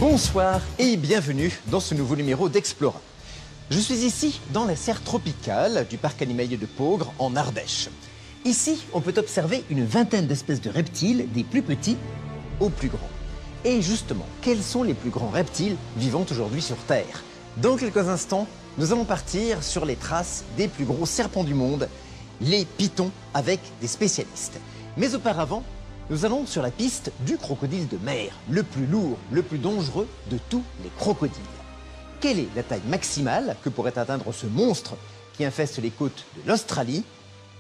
Bonsoir et bienvenue dans ce nouveau numéro d'Explora. Je suis ici dans la serre tropicale du parc animalier de Peaugres en Ardèche. Ici, on peut observer une vingtaine d'espèces de reptiles, des plus petits aux plus grands. Et justement, quels sont les plus grands reptiles vivant aujourd'hui sur Terre? Dans quelques instants, nous allons partir sur les traces des plus gros serpents du monde, les pythons, avec des spécialistes. Mais auparavant, nous allons sur la piste du crocodile de mer, le plus lourd, le plus dangereux de tous les crocodiles. Quelle est la taille maximale que pourrait atteindre ce monstre qui infeste les côtes de l'Australie?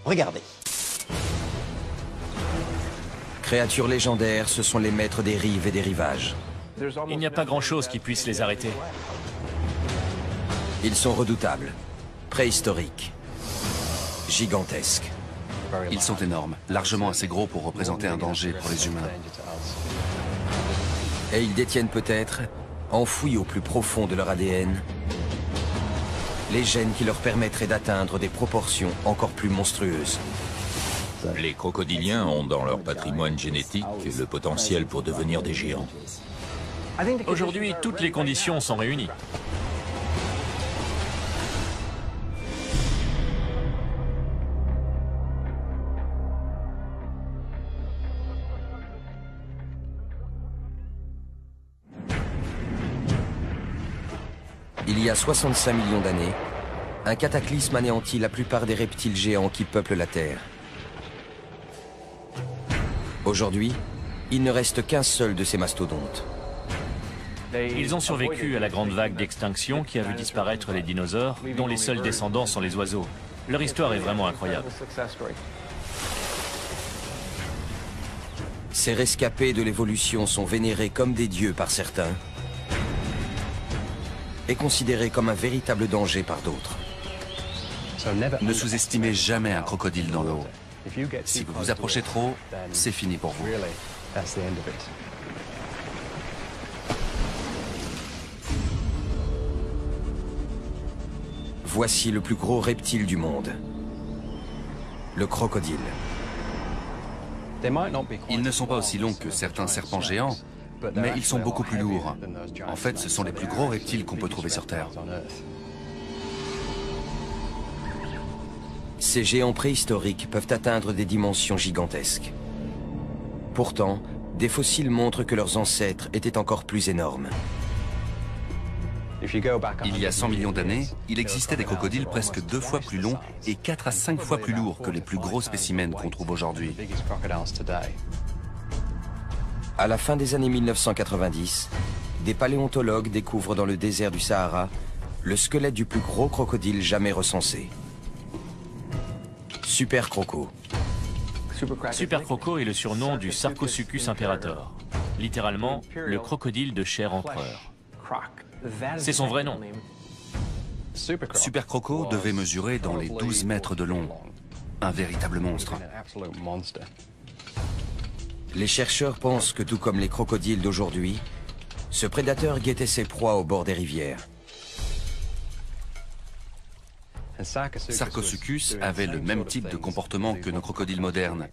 Regardez. Créatures légendaires, ce sont les maîtres des rives et des rivages. Il n'y a pas grand-chose qui puisse les arrêter. Ils sont redoutables, préhistoriques, gigantesques. Ils sont énormes, largement assez gros pour représenter un danger pour les humains. Et ils détiennent peut-être, enfouis au plus profond de leur ADN, les gènes qui leur permettraient d'atteindre des proportions encore plus monstrueuses. Les crocodiliens ont dans leur patrimoine génétique le potentiel pour devenir des géants. Aujourd'hui, toutes les conditions sont réunies. Il y a 65 millions d'années, un cataclysme anéantit la plupart des reptiles géants qui peuplent la Terre. Aujourd'hui, il ne reste qu'un seul de ces mastodontes. Ils ont survécu à la grande vague d'extinction qui a vu disparaître les dinosaures, dont les seuls descendants sont les oiseaux. Leur histoire est vraiment incroyable. Ces rescapés de l'évolution sont vénérés comme des dieux par certains et considérés comme un véritable danger par d'autres. Ne sous-estimez jamais un crocodile dans l'eau. Si vous vous approchez trop, c'est fini pour vous. Voici le plus gros reptile du monde, le crocodile. Ils ne sont pas aussi longs que certains serpents géants, mais ils sont beaucoup plus lourds. En fait, ce sont les plus gros reptiles qu'on peut trouver sur Terre. Ces géants préhistoriques peuvent atteindre des dimensions gigantesques. Pourtant, des fossiles montrent que leurs ancêtres étaient encore plus énormes. Il y a 100 millions d'années, il existait des crocodiles presque 2 fois plus longs et 4 à 5 fois plus lourds que les plus gros spécimens qu'on trouve aujourd'hui. À la fin des années 1990, des paléontologues découvrent dans le désert du Sahara le squelette du plus gros crocodile jamais recensé. Super Croco. Super Croco est le surnom du Sarcosuchus imperator, littéralement le crocodile de chair empereur. C'est son vrai nom. Super Croco devait mesurer dans les 12 mètres de long. Un véritable monstre. Les chercheurs pensent que tout comme les crocodiles d'aujourd'hui, ce prédateur guettait ses proies au bord des rivières. Sarcosuchus avait le même type de comportement que nos crocodiles modernes,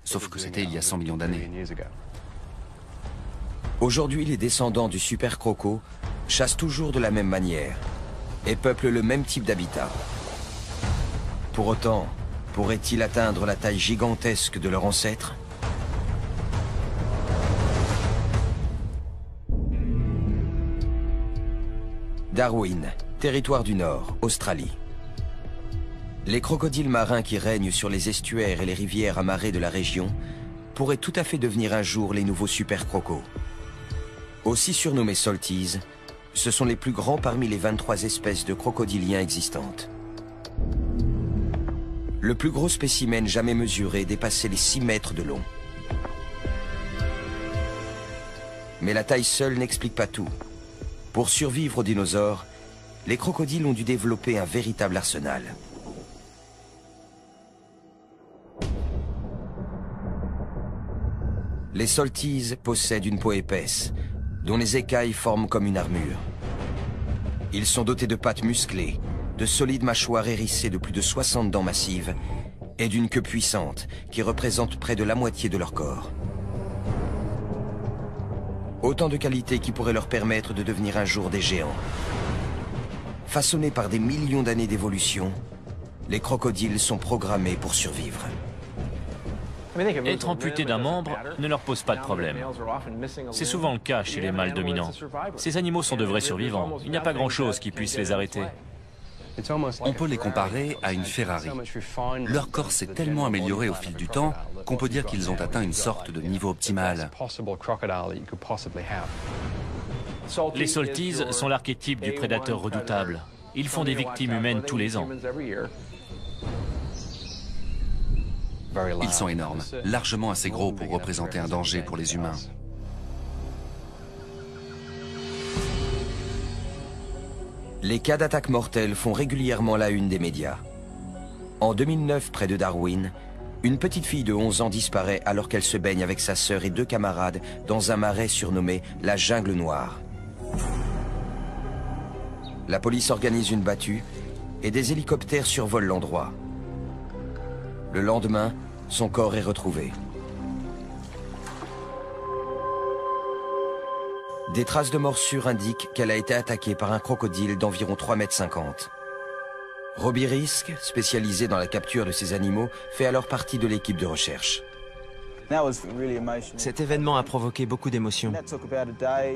sauf que c'était il y a 100 millions d'années. Aujourd'hui, les descendants du Super Croco chassent toujours de la même manière et peuplent le même type d'habitat. Pour autant, pourraient-ils atteindre la taille gigantesque de leur ancêtre ? Darwin, territoire du Nord, Australie. Les crocodiles marins qui règnent sur les estuaires et les rivières amarrées de la région pourraient tout à fait devenir un jour les nouveaux super crocos. Aussi surnommés salties, ce sont les plus grands parmi les 23 espèces de crocodiliens existantes. Le plus gros spécimen jamais mesuré dépassait les 6 mètres de long. Mais la taille seule n'explique pas tout. Pour survivre aux dinosaures, les crocodiles ont dû développer un véritable arsenal. Les salties possèdent une peau épaisse, dont les écailles forment comme une armure. Ils sont dotés de pattes musclées, de solides mâchoires hérissées de plus de 60 dents massives et d'une queue puissante qui représente près de la moitié de leur corps. Autant de qualités qui pourraient leur permettre de devenir un jour des géants. Façonnés par des millions d'années d'évolution, les crocodiles sont programmés pour survivre. Être amputé d'un membre ne leur pose pas de problème. C'est souvent le cas chez les mâles dominants. Ces animaux sont de vrais survivants. Il n'y a pas grand-chose qui puisse les arrêter. On peut les comparer à une Ferrari. Leur corps s'est tellement amélioré au fil du temps qu'on peut dire qu'ils ont atteint une sorte de niveau optimal. Les Salties sont l'archétype du prédateur redoutable. Ils font des victimes humaines tous les ans. Ils sont énormes, largement assez gros pour représenter un danger pour les humains. Les cas d'attaques mortelles font régulièrement la une des médias. En 2009, près de Darwin, une petite fille de 11 ans disparaît alors qu'elle se baigne avec sa sœur et 2 camarades dans un marais surnommé la Jungle Noire. La police organise une battue et des hélicoptères survolent l'endroit. Le lendemain, son corps est retrouvé. Des traces de morsure indiquent qu'elle a été attaquée par un crocodile d'environ 3,50 m. Robbie Risk, spécialisé dans la capture de ces animaux, fait alors partie de l'équipe de recherche. Cet événement a provoqué beaucoup d'émotions.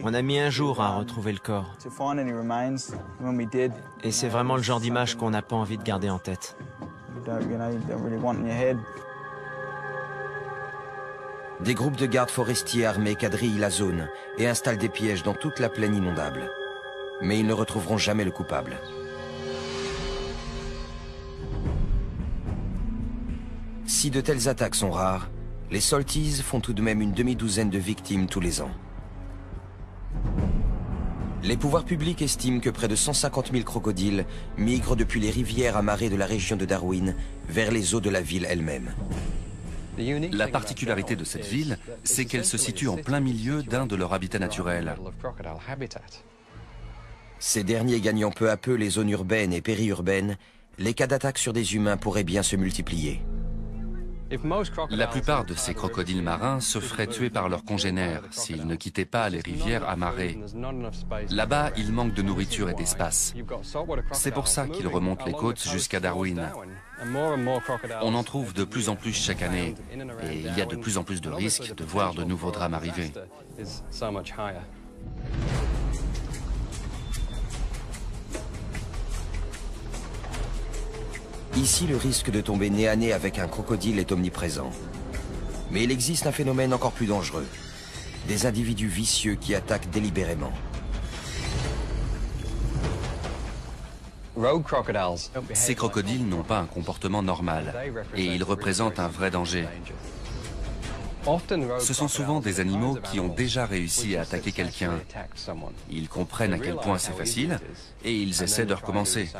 On a mis un jour à retrouver le corps. Et c'est vraiment le genre d'image qu'on n'a pas envie de garder en tête. Des groupes de gardes forestiers armés quadrillent la zone et installent des pièges dans toute la plaine inondable. Mais ils ne retrouveront jamais le coupable. Si de telles attaques sont rares, les Salties font tout de même une demi-douzaine de victimes tous les ans. Les pouvoirs publics estiment que près de 150 000 crocodiles migrent depuis les rivières à marée de la région de Darwin vers les eaux de la ville elle-même. La particularité de cette ville, c'est qu'elle se situe en plein milieu d'un de leurs habitats naturels. Ces derniers gagnant peu à peu les zones urbaines et périurbaines, les cas d'attaques sur des humains pourraient bien se multiplier. La plupart de ces crocodiles marins se feraient tuer par leurs congénères s'ils ne quittaient pas les rivières à marée. Là-bas, il manque de nourriture et d'espace. C'est pour ça qu'ils remontent les côtes jusqu'à Darwin. On en trouve de plus en plus chaque année et il y a de plus en plus de risques de voir de nouveaux drames arriver. Ici, le risque de tomber nez à nez avec un crocodile est omniprésent. Mais il existe un phénomène encore plus dangereux. Des individus vicieux qui attaquent délibérément. Ces crocodiles n'ont pas un comportement normal et ils représentent un vrai danger. Ce sont souvent des animaux qui ont déjà réussi à attaquer quelqu'un. Ils comprennent à quel point c'est facile et ils essaient de recommencer.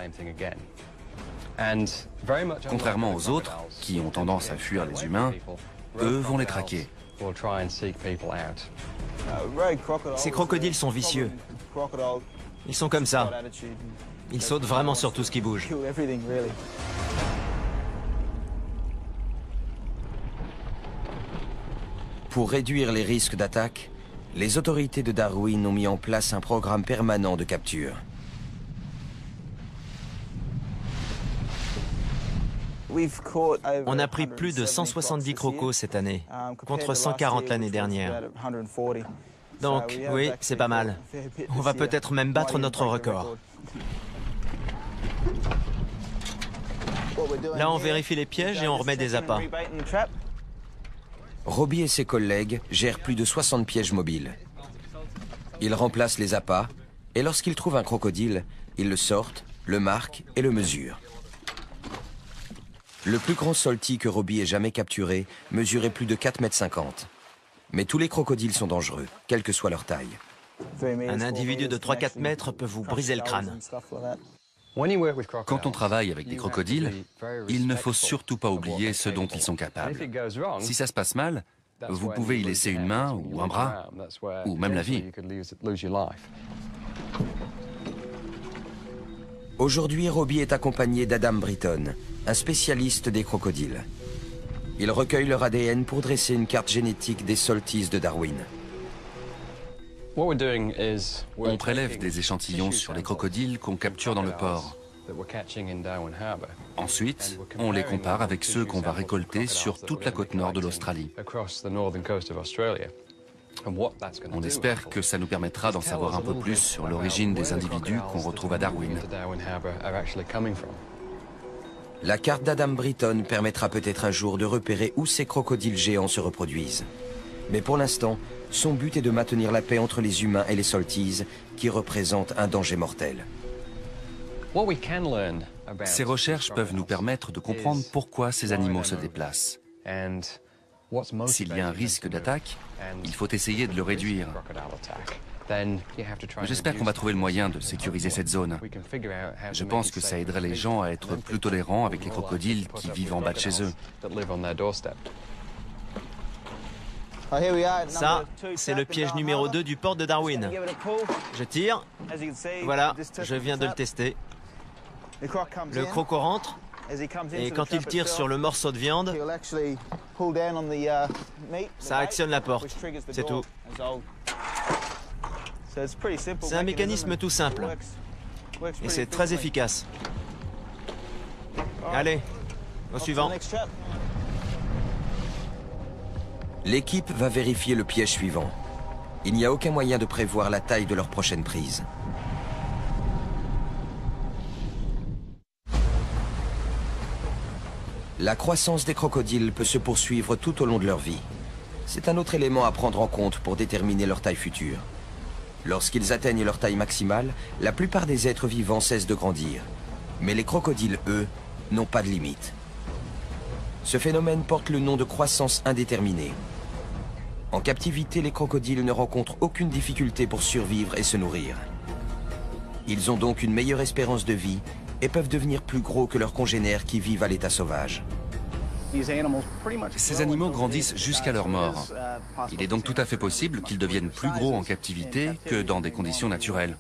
Contrairement aux autres, qui ont tendance à fuir les humains, eux vont les traquer. Ces crocodiles sont vicieux. Ils sont comme ça. Ils sautent vraiment sur tout ce qui bouge. Pour réduire les risques d'attaque, les autorités de Darwin ont mis en place un programme permanent de capture. On a pris plus de 170 crocos cette année, contre 140 l'année dernière. Donc, oui, c'est pas mal. On va peut-être même battre notre record. Là, on vérifie les pièges et on remet des appâts. Robbie et ses collègues gèrent plus de 60 pièges mobiles. Ils remplacent les appâts et lorsqu'ils trouvent un crocodile, ils le sortent, le marquent et le mesurent. Le plus grand Saltie que Robbie ait jamais capturé mesurait plus de 4,50 m. Mais tous les crocodiles sont dangereux, quelle que soit leur taille. Un individu de 3-4 mètres peut vous briser le crâne. Quand on travaille avec des crocodiles, il ne faut surtout pas oublier ce dont ils sont capables. Si ça se passe mal, vous pouvez y laisser une main ou un bras, ou même la vie. Aujourd'hui, Robbie est accompagné d'Adam Britton, un spécialiste des crocodiles. Il recueille leur ADN pour dresser une carte génétique des Salties de Darwin. On prélève des échantillons sur les crocodiles qu'on capture dans le port. Ensuite, on les compare avec ceux qu'on va récolter sur toute la côte nord de l'Australie. On espère que ça nous permettra d'en savoir un peu plus sur l'origine des individus qu'on retrouve à Darwin. La carte d'Adam Britton permettra peut-être un jour de repérer où ces crocodiles géants se reproduisent. Mais pour l'instant, son but est de maintenir la paix entre les humains et les Salties, qui représentent un danger mortel. Ces recherches peuvent nous permettre de comprendre pourquoi ces animaux se déplacent. S'il y a un risque d'attaque, il faut essayer de le réduire. J'espère qu'on va trouver le moyen de sécuriser cette zone. Je pense que ça aiderait les gens à être plus tolérants avec les crocodiles qui vivent en bas de chez eux. Ça, c'est le piège numéro 2 du port de Darwin. Je tire. Voilà, je viens de le tester. Le croco rentre. Et quand il tire sur le morceau de viande, ça actionne la porte. C'est tout. C'est un mécanisme tout simple. Et c'est très efficace. Allez, au suivant. L'équipe va vérifier le piège suivant. Il n'y a aucun moyen de prévoir la taille de leur prochaine prise. La croissance des crocodiles peut se poursuivre tout au long de leur vie. C'est un autre élément à prendre en compte pour déterminer leur taille future. Lorsqu'ils atteignent leur taille maximale, la plupart des êtres vivants cessent de grandir. Mais les crocodiles, eux, n'ont pas de limite. Ce phénomène porte le nom de croissance indéterminée. En captivité, les crocodiles ne rencontrent aucune difficulté pour survivre et se nourrir. Ils ont donc une meilleure espérance de vie et peuvent devenir plus gros que leurs congénères qui vivent à l'état sauvage. Ces animaux grandissent jusqu'à leur mort. Il est donc tout à fait possible qu'ils deviennent plus gros en captivité que dans des conditions naturelles.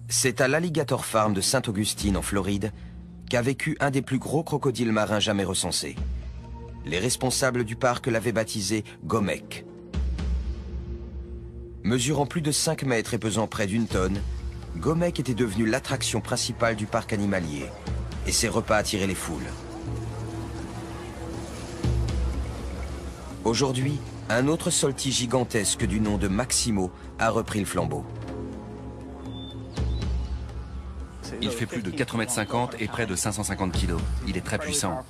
C'est à l'Alligator Farm de Sainte-Augustine en Floride qu'a vécu un des plus gros crocodiles marins jamais recensés. Les responsables du parc l'avaient baptisé Gomek. Mesurant plus de 5 mètres et pesant près d'1 tonne, Gomek était devenu l'attraction principale du parc animalier et ses repas attiraient les foules. Aujourd'hui, un autre Salty gigantesque du nom de Maximo a repris le flambeau. Il fait plus de 4,50 m et près de 550 kg. Il est très puissant.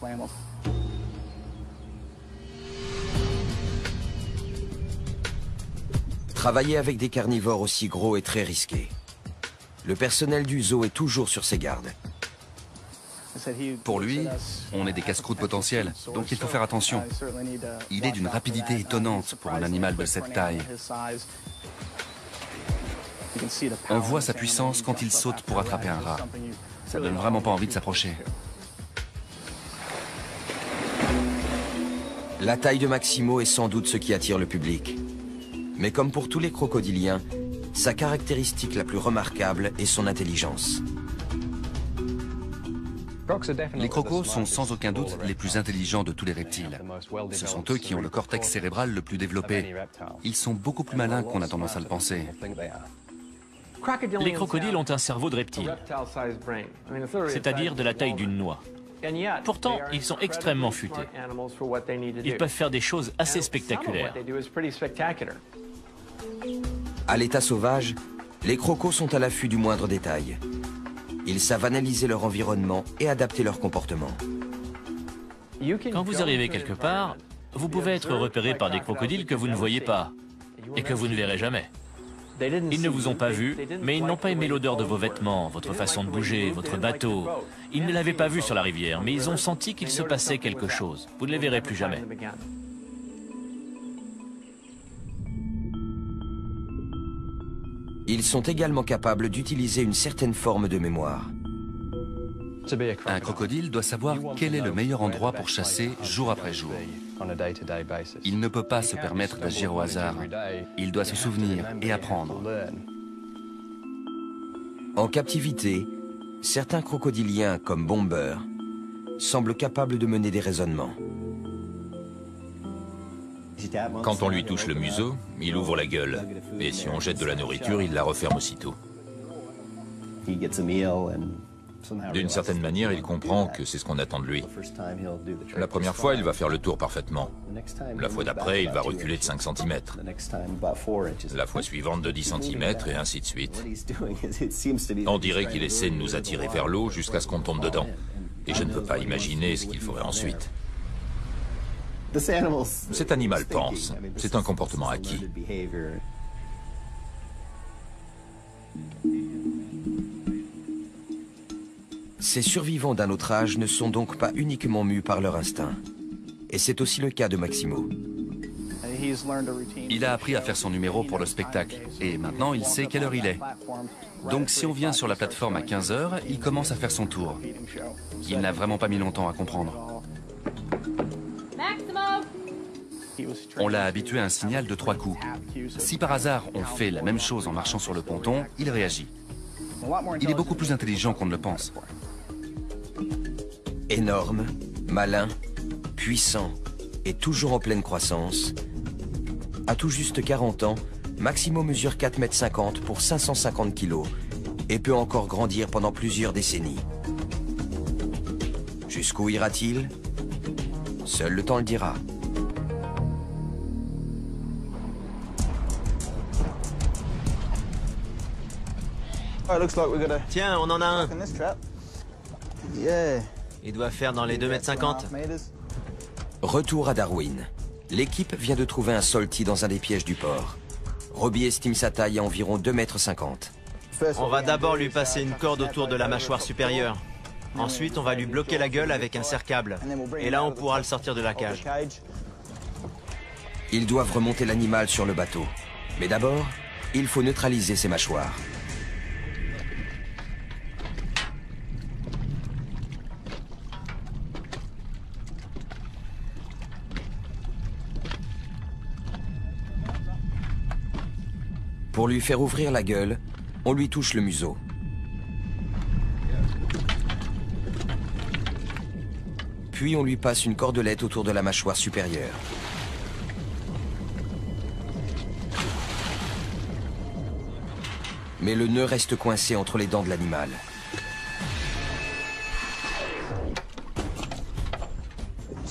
Travailler avec des carnivores aussi gros est très risqué. Le personnel du zoo est toujours sur ses gardes. Pour lui, on est des casse-croûtes potentiels, donc il faut faire attention. Il est d'une rapidité étonnante pour un animal de cette taille. On voit sa puissance quand il saute pour attraper un rat. Ça donne vraiment pas envie de s'approcher. La taille de Maximo est sans doute ce qui attire le public. Mais comme pour tous les crocodiliens, sa caractéristique la plus remarquable est son intelligence. Les crocos sont sans aucun doute les plus intelligents de tous les reptiles. Ce sont eux qui ont le cortex cérébral le plus développé. Ils sont beaucoup plus malins qu'on a tendance à le penser. Les crocodiles ont un cerveau de reptile, c'est-à-dire de la taille d'une noix. Pourtant, ils sont extrêmement futés. Ils peuvent faire des choses assez spectaculaires. À l'état sauvage, les crocos sont à l'affût du moindre détail. Ils savent analyser leur environnement et adapter leur comportement. Quand vous arrivez quelque part, vous pouvez être repéré par des crocodiles que vous ne voyez pas et que vous ne verrez jamais. Ils ne vous ont pas vu, mais ils n'ont pas aimé l'odeur de vos vêtements, votre façon de bouger, votre bateau. Ils ne l'avaient pas vu sur la rivière, mais ils ont senti qu'il se passait quelque chose. Vous ne les verrez plus jamais. Ils sont également capables d'utiliser une certaine forme de mémoire. Un crocodile doit savoir quel est le meilleur endroit pour chasser jour après jour. Il ne peut pas se permettre d'agir au hasard. Il doit se souvenir et apprendre. En captivité, certains crocodiliens, comme Bomber, semblent capables de mener des raisonnements. Quand on lui touche le museau, il ouvre la gueule. Et si on jette de la nourriture, il la referme aussitôt. D'une certaine manière, il comprend que c'est ce qu'on attend de lui. La première fois, il va faire le tour parfaitement. La fois d'après, il va reculer de 5 cm. La fois suivante de 10 cm, et ainsi de suite. On dirait qu'il essaie de nous attirer vers l'eau jusqu'à ce qu'on tombe dedans. Et je ne peux pas imaginer ce qu'il ferait ensuite. Cet animal pense. C'est un comportement acquis. Ces survivants d'un autre âge ne sont donc pas uniquement mus par leur instinct. Et c'est aussi le cas de Maximo. Il a appris à faire son numéro pour le spectacle. Et maintenant, il sait quelle heure il est. Donc si on vient sur la plateforme à 15 h, il commence à faire son tour. Il n'a vraiment pas mis longtemps à comprendre. On l'a habitué à un signal de 3 coups. Si par hasard on fait la même chose en marchant sur le ponton, il réagit. Il est beaucoup plus intelligent qu'on ne le pense. Énorme, malin, puissant et toujours en pleine croissance, à tout juste 40 ans, Maximo mesure 4,50 m pour 550 kg et peut encore grandir pendant plusieurs décennies. Jusqu'où ira-t-il? Seul le temps le dira. Tiens, on en a un. Il doit faire dans les 2,50 m. Retour à Darwin. L'équipe vient de trouver un salty dans un des pièges du port. Robbie estime sa taille à environ 2,50 m. On va d'abord lui passer une corde autour de la mâchoire supérieure. Ensuite, on va lui bloquer la gueule avec un serre-câble. Et là, on pourra le sortir de la cage. Ils doivent remonter l'animal sur le bateau. Mais d'abord, il faut neutraliser ses mâchoires. Pour lui faire ouvrir la gueule, on lui touche le museau. Puis on lui passe une cordelette autour de la mâchoire supérieure. Mais le nœud reste coincé entre les dents de l'animal.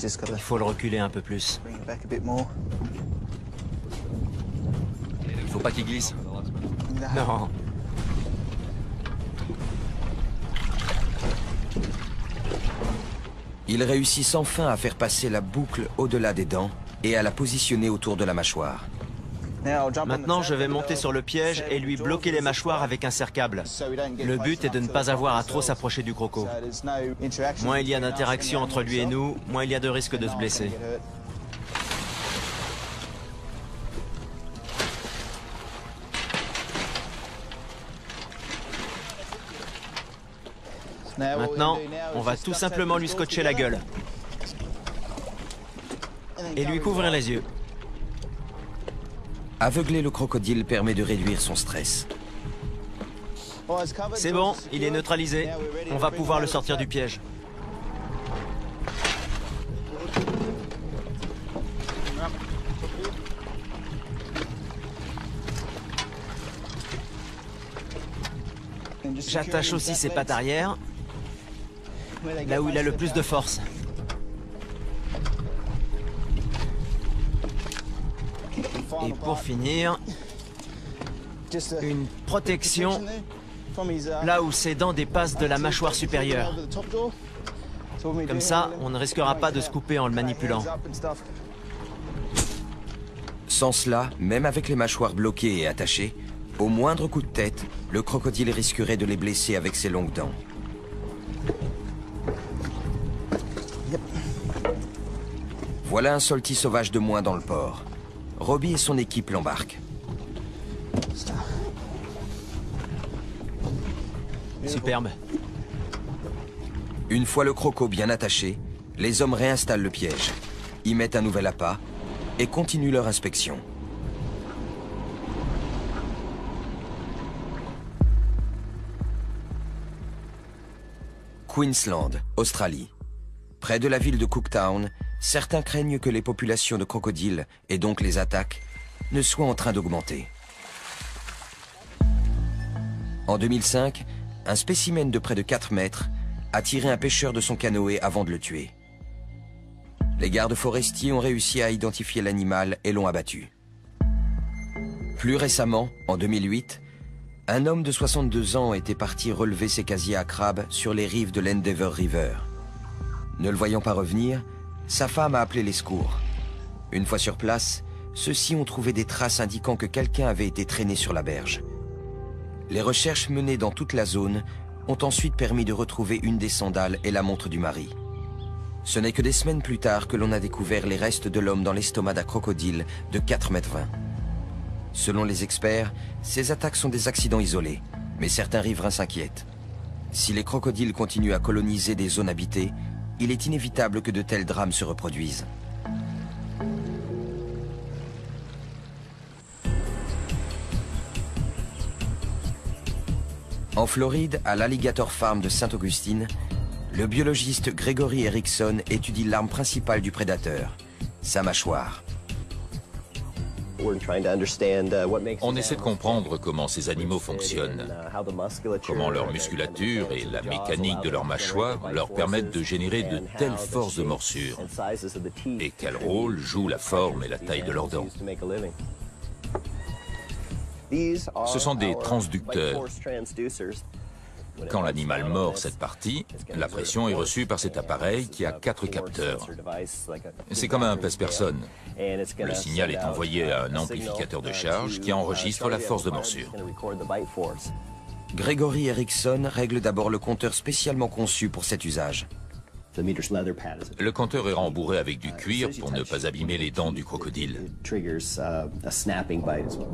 Il faut le reculer un peu plus. Il faut pas qu'il glisse. Non. Ils réussissent enfin à faire passer la boucle au-delà des dents et à la positionner autour de la mâchoire. Maintenant, je vais monter sur le piège et lui bloquer les mâchoires avec un serre-câble. Le but est de ne pas avoir à trop s'approcher du croco. Moins il y a d'interaction entre lui et nous, moins il y a de risque de se blesser. Maintenant, on va tout simplement lui scotcher la gueule. Et lui couvrir les yeux. Aveugler le crocodile permet de réduire son stress. C'est bon, il est neutralisé. On va pouvoir le sortir du piège. J'attache aussi ses pattes arrière, là où il a le plus de force. Et pour finir, une protection là où ses dents dépassent de la mâchoire supérieure. Comme ça, on ne risquera pas de se couper en le manipulant. Sans cela, même avec les mâchoires bloquées et attachées, au moindre coup de tête, le crocodile risquerait de les blesser avec ses longues dents. Voilà un salty sauvage de moins dans le port. Robbie et son équipe l'embarquent. Superbe. Une fois le croco bien attaché, les hommes réinstallent le piège, y mettent un nouvel appât et continuent leur inspection. Queensland, Australie. Près de la ville de Cooktown, certains craignent que les populations de crocodiles, et donc les attaques, ne soient en train d'augmenter. En 2005, un spécimen de près de 4 mètres a tiré un pêcheur de son canoë avant de le tuer. Les gardes forestiers ont réussi à identifier l'animal et l'ont abattu. Plus récemment, en 2008, un homme de 62 ans était parti relever ses casiers à crabes sur les rives de l'Endeavour River. Ne le voyant pas revenir, sa femme a appelé les secours. Une fois sur place, ceux-ci ont trouvé des traces indiquant que quelqu'un avait été traîné sur la berge. Les recherches menées dans toute la zone ont ensuite permis de retrouver une des sandales et la montre du mari. Ce n'est que des semaines plus tard que l'on a découvert les restes de l'homme dans l'estomac d'un crocodile de 4,20 m. Selon les experts, ces attaques sont des accidents isolés, mais certains riverains s'inquiètent. Si les crocodiles continuent à coloniser des zones habitées, il est inévitable que de tels drames se reproduisent. En Floride, à l'Alligator Farm de Saint-Augustine, le biologiste Gregory Erickson étudie l'arme principale du prédateur, sa mâchoire. On essaie de comprendre comment ces animaux fonctionnent, comment leur musculature et la mécanique de leur mâchoire leur permettent de générer de telles forces de morsure, et quel rôle joue la forme et la taille de leurs dents. Ce sont des transducteurs. Quand l'animal mord cette partie, la pression est reçue par cet appareil qui a 4 capteurs. C'est comme un pèse-personne. Le signal est envoyé à un amplificateur de charge qui enregistre la force de morsure. Gregory Erickson règle d'abord le compteur spécialement conçu pour cet usage. Le compteur est rembourré avec du cuir pour ne pas abîmer les dents du crocodile.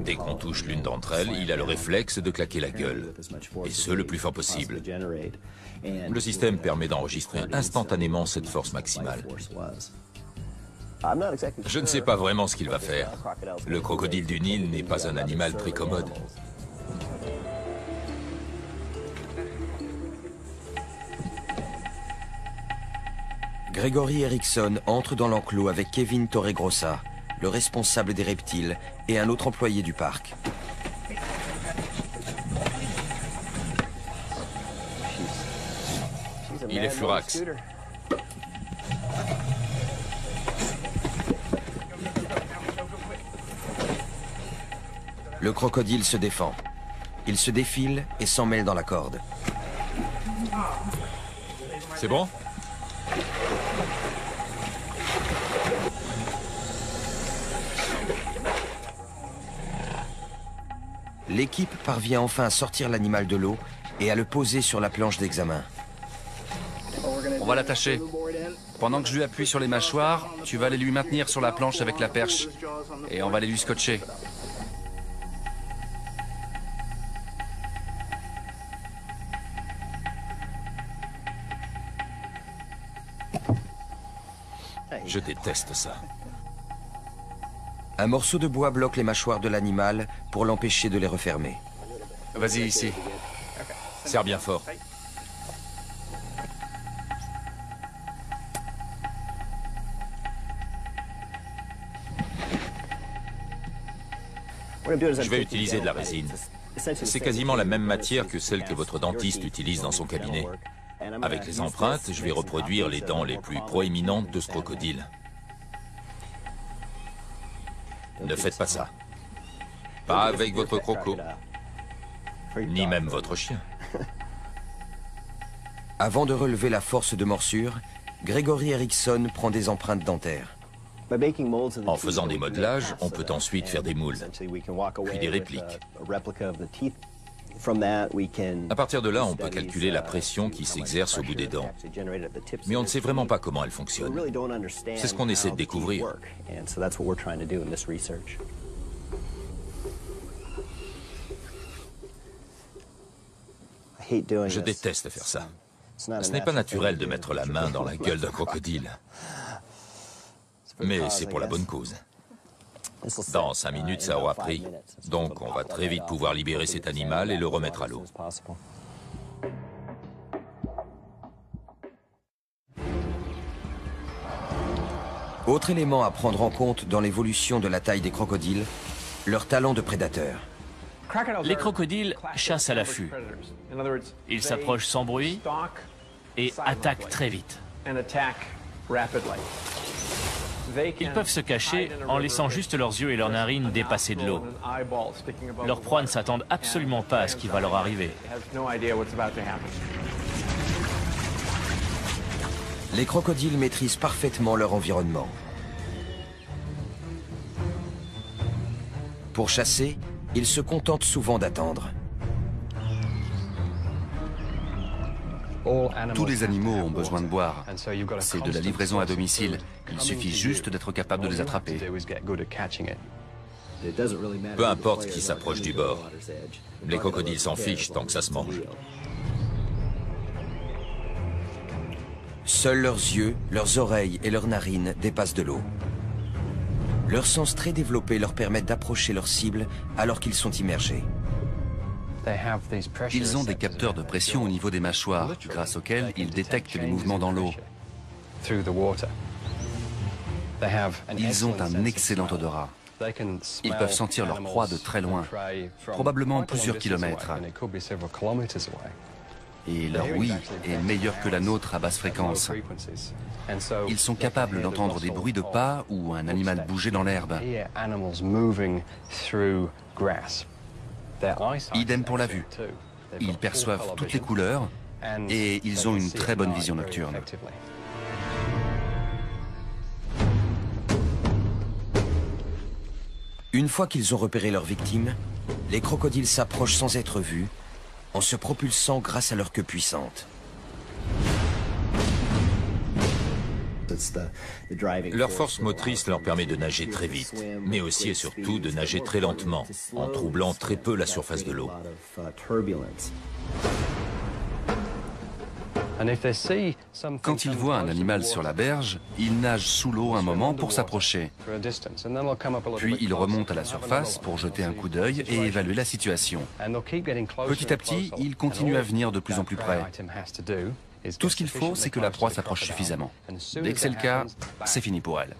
Dès qu'on touche l'une d'entre elles, il a le réflexe de claquer la gueule, et ce le plus fort possible. Le système permet d'enregistrer instantanément cette force maximale. Je ne sais pas vraiment ce qu'il va faire. Le crocodile du Nil n'est pas un animal très commode. Gregory Erickson entre dans l'enclos avec Kevin Torregrossa, le responsable des reptiles, et un autre employé du parc. Il est furax. Le crocodile se défend. Il se défile et s'en mêle dans la corde. C'est bon ? L'équipe parvient enfin à sortir l'animal de l'eau et à le poser sur la planche d'examen. On va l'attacher. Pendant que je lui appuie sur les mâchoires, tu vas aller lui maintenir sur la planche avec la perche. Et on va aller lui scotcher. Je déteste ça. Un morceau de bois bloque les mâchoires de l'animal pour l'empêcher de les refermer. Vas-y, ici. Serre bien fort. Je vais utiliser de la résine. C'est quasiment la même matière que celle que votre dentiste utilise dans son cabinet. Avec les empreintes, je vais reproduire les dents les plus proéminentes de ce crocodile. Ne faites pas ça. Pas avec votre croco. Ni même votre chien. Avant de relever la force de morsure, Gregory Erickson prend des empreintes dentaires. En faisant des modelages, on peut ensuite faire des moules, puis des répliques. À partir de là, on peut calculer la pression qui s'exerce au bout des dents. Mais on ne sait vraiment pas comment elle fonctionne. C'est ce qu'on essaie de découvrir. Je déteste faire ça. Ce n'est pas naturel de mettre la main dans la gueule d'un crocodile. Mais c'est pour la bonne cause. Dans 5 minutes, ça aura pris. Donc on va très vite pouvoir libérer cet animal et le remettre à l'eau. Autre élément à prendre en compte dans l'évolution de la taille des crocodiles, leur talent de prédateur. Les crocodiles chassent à l'affût. Ils s'approchent sans bruit et attaquent très vite. Ils peuvent se cacher en laissant juste leurs yeux et leurs narines dépasser de l'eau. Leurs proies ne s'attendent absolument pas à ce qui va leur arriver. Les crocodiles maîtrisent parfaitement leur environnement. Pour chasser, ils se contentent souvent d'attendre. Tous les animaux ont besoin de boire. C'est de la livraison à domicile. Il suffit juste d'être capable de les attraper. Peu importe qui s'approche du bord. Les crocodiles s'en fichent tant que ça se mange. Seuls leurs yeux, leurs oreilles et leurs narines dépassent de l'eau. Leurs sens très développés leur permettent d'approcher leur cible alors qu'ils sont immergés. Ils ont des capteurs de pression au niveau des mâchoires, grâce auxquels ils détectent les mouvements dans l'eau. Ils ont un excellent odorat. Ils peuvent sentir leur proie de très loin, probablement plusieurs kilomètres. Et leur ouïe est meilleure que la nôtre à basse fréquence. Ils sont capables d'entendre des bruits de pas ou un animal bouger dans l'herbe. Idem pour la vue. Ils perçoivent toutes les couleurs et ils ont une très bonne vision nocturne. Une fois qu'ils ont repéré leur victime, les crocodiles s'approchent sans être vus, en se propulsant grâce à leur queue puissante. Leur force motrice leur permet de nager très vite, mais aussi et surtout de nager très lentement, en troublant très peu la surface de l'eau. Quand ils voient un animal sur la berge, ils nagent sous l'eau un moment pour s'approcher. Puis ils remontent à la surface pour jeter un coup d'œil et évaluer la situation. Petit à petit, ils continuent à venir de plus en plus près. Tout ce qu'il faut, c'est que la proie s'approche suffisamment. Dès que c'est le cas, c'est fini pour elle.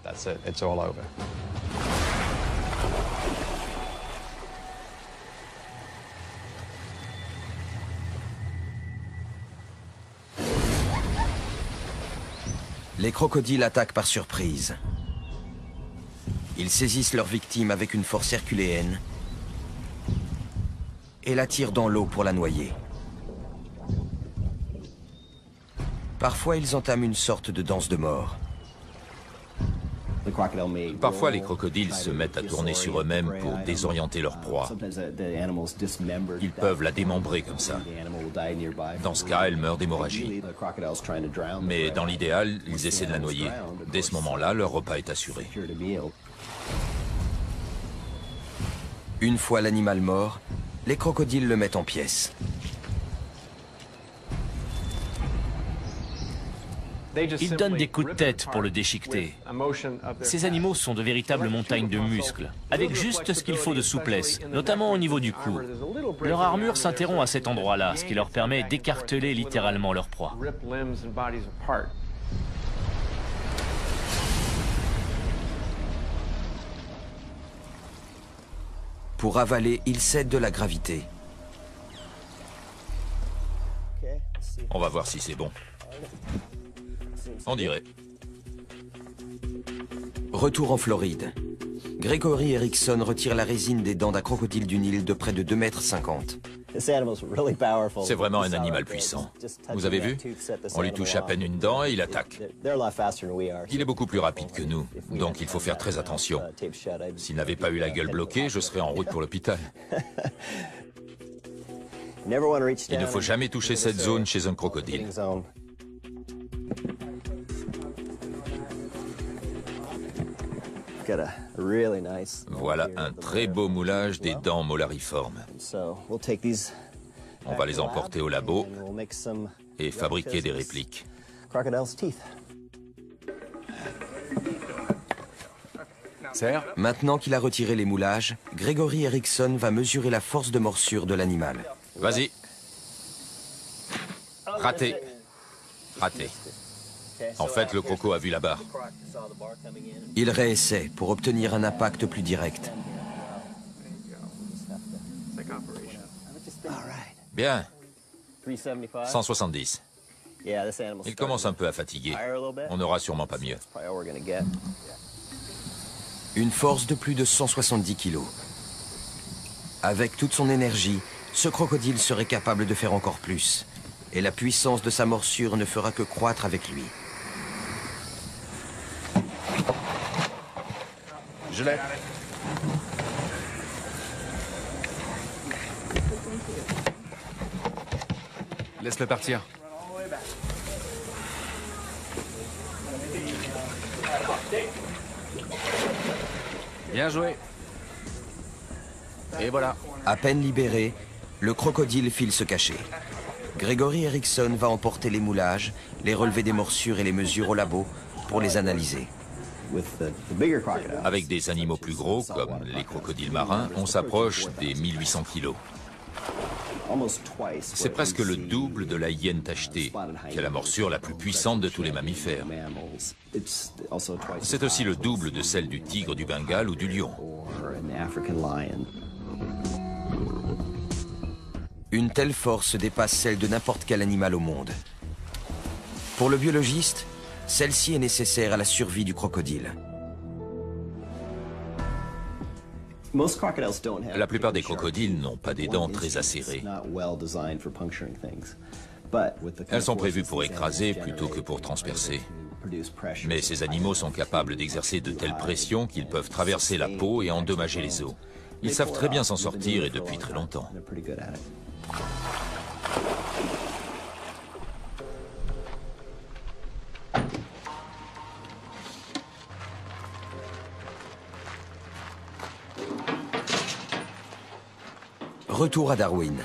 Les crocodiles attaquent par surprise. Ils saisissent leur victime avec une force herculéenne et la tirent dans l'eau pour la noyer. Parfois, ils entament une sorte de danse de mort. Parfois, les crocodiles se mettent à tourner sur eux-mêmes pour désorienter leur proie. Ils peuvent la démembrer comme ça. Dans ce cas, elle meurt d'hémorragie. Mais dans l'idéal, ils essaient de la noyer. Dès ce moment-là, leur repas est assuré. Une fois l'animal mort, les crocodiles le mettent en pièces. Ils donnent des coups de tête pour le déchiqueter. Ces animaux sont de véritables montagnes de muscles, avec juste ce qu'il faut de souplesse, notamment au niveau du cou. Leur armure s'interrompt à cet endroit-là, ce qui leur permet d'écarteler littéralement leur proie. Pour avaler, ils cèdent de la gravité. On va voir si c'est bon. On dirait. Retour en Floride. Gregory Erickson retire la résine des dents d'un crocodile du Nil de près de 2,50 m. C'est vraiment un animal puissant. Vous avez vu? On lui touche à peine une dent et il attaque. Il est beaucoup plus rapide que nous, donc il faut faire très attention. S'il n'avait pas eu la gueule bloquée, je serais en route pour l'hôpital. Il ne faut jamais toucher cette zone chez un crocodile. Voilà un très beau moulage des dents molariformes. On va les emporter au labo et fabriquer des répliques. Maintenant qu'il a retiré les moulages, Gregory Erickson va mesurer la force de morsure de l'animal. Vas-y. Raté. Raté. En fait, le croco a vu la barre. Il réessaie pour obtenir un impact plus direct. Bien. 170. Il commence un peu à fatiguer. On n'aura sûrement pas mieux. Une force de plus de 170 kilos. Avec toute son énergie, ce crocodile serait capable de faire encore plus. Et la puissance de sa morsure ne fera que croître avec lui. Je l'ai. Laisse-le partir. Bien joué. Et voilà. À peine libéré, le crocodile file se cacher. Gregory Erickson va emporter les moulages, les relevés des morsures et les mesures au labo pour les analyser. Avec des animaux plus gros, comme les crocodiles marins, on s'approche des 1800 kilos. C'est presque le double de la hyène tachetée, qui a la morsure la plus puissante de tous les mammifères. C'est aussi le double de celle du tigre du Bengale ou du lion. Une telle force dépasse celle de n'importe quel animal au monde. Pour le biologiste, celle-ci est nécessaire à la survie du crocodile. La plupart des crocodiles n'ont pas des dents très acérées. Elles sont prévues pour écraser plutôt que pour transpercer. Mais ces animaux sont capables d'exercer de telles pressions qu'ils peuvent traverser la peau et endommager les os. Ils savent très bien s'en sortir et depuis très longtemps. Retour à Darwin.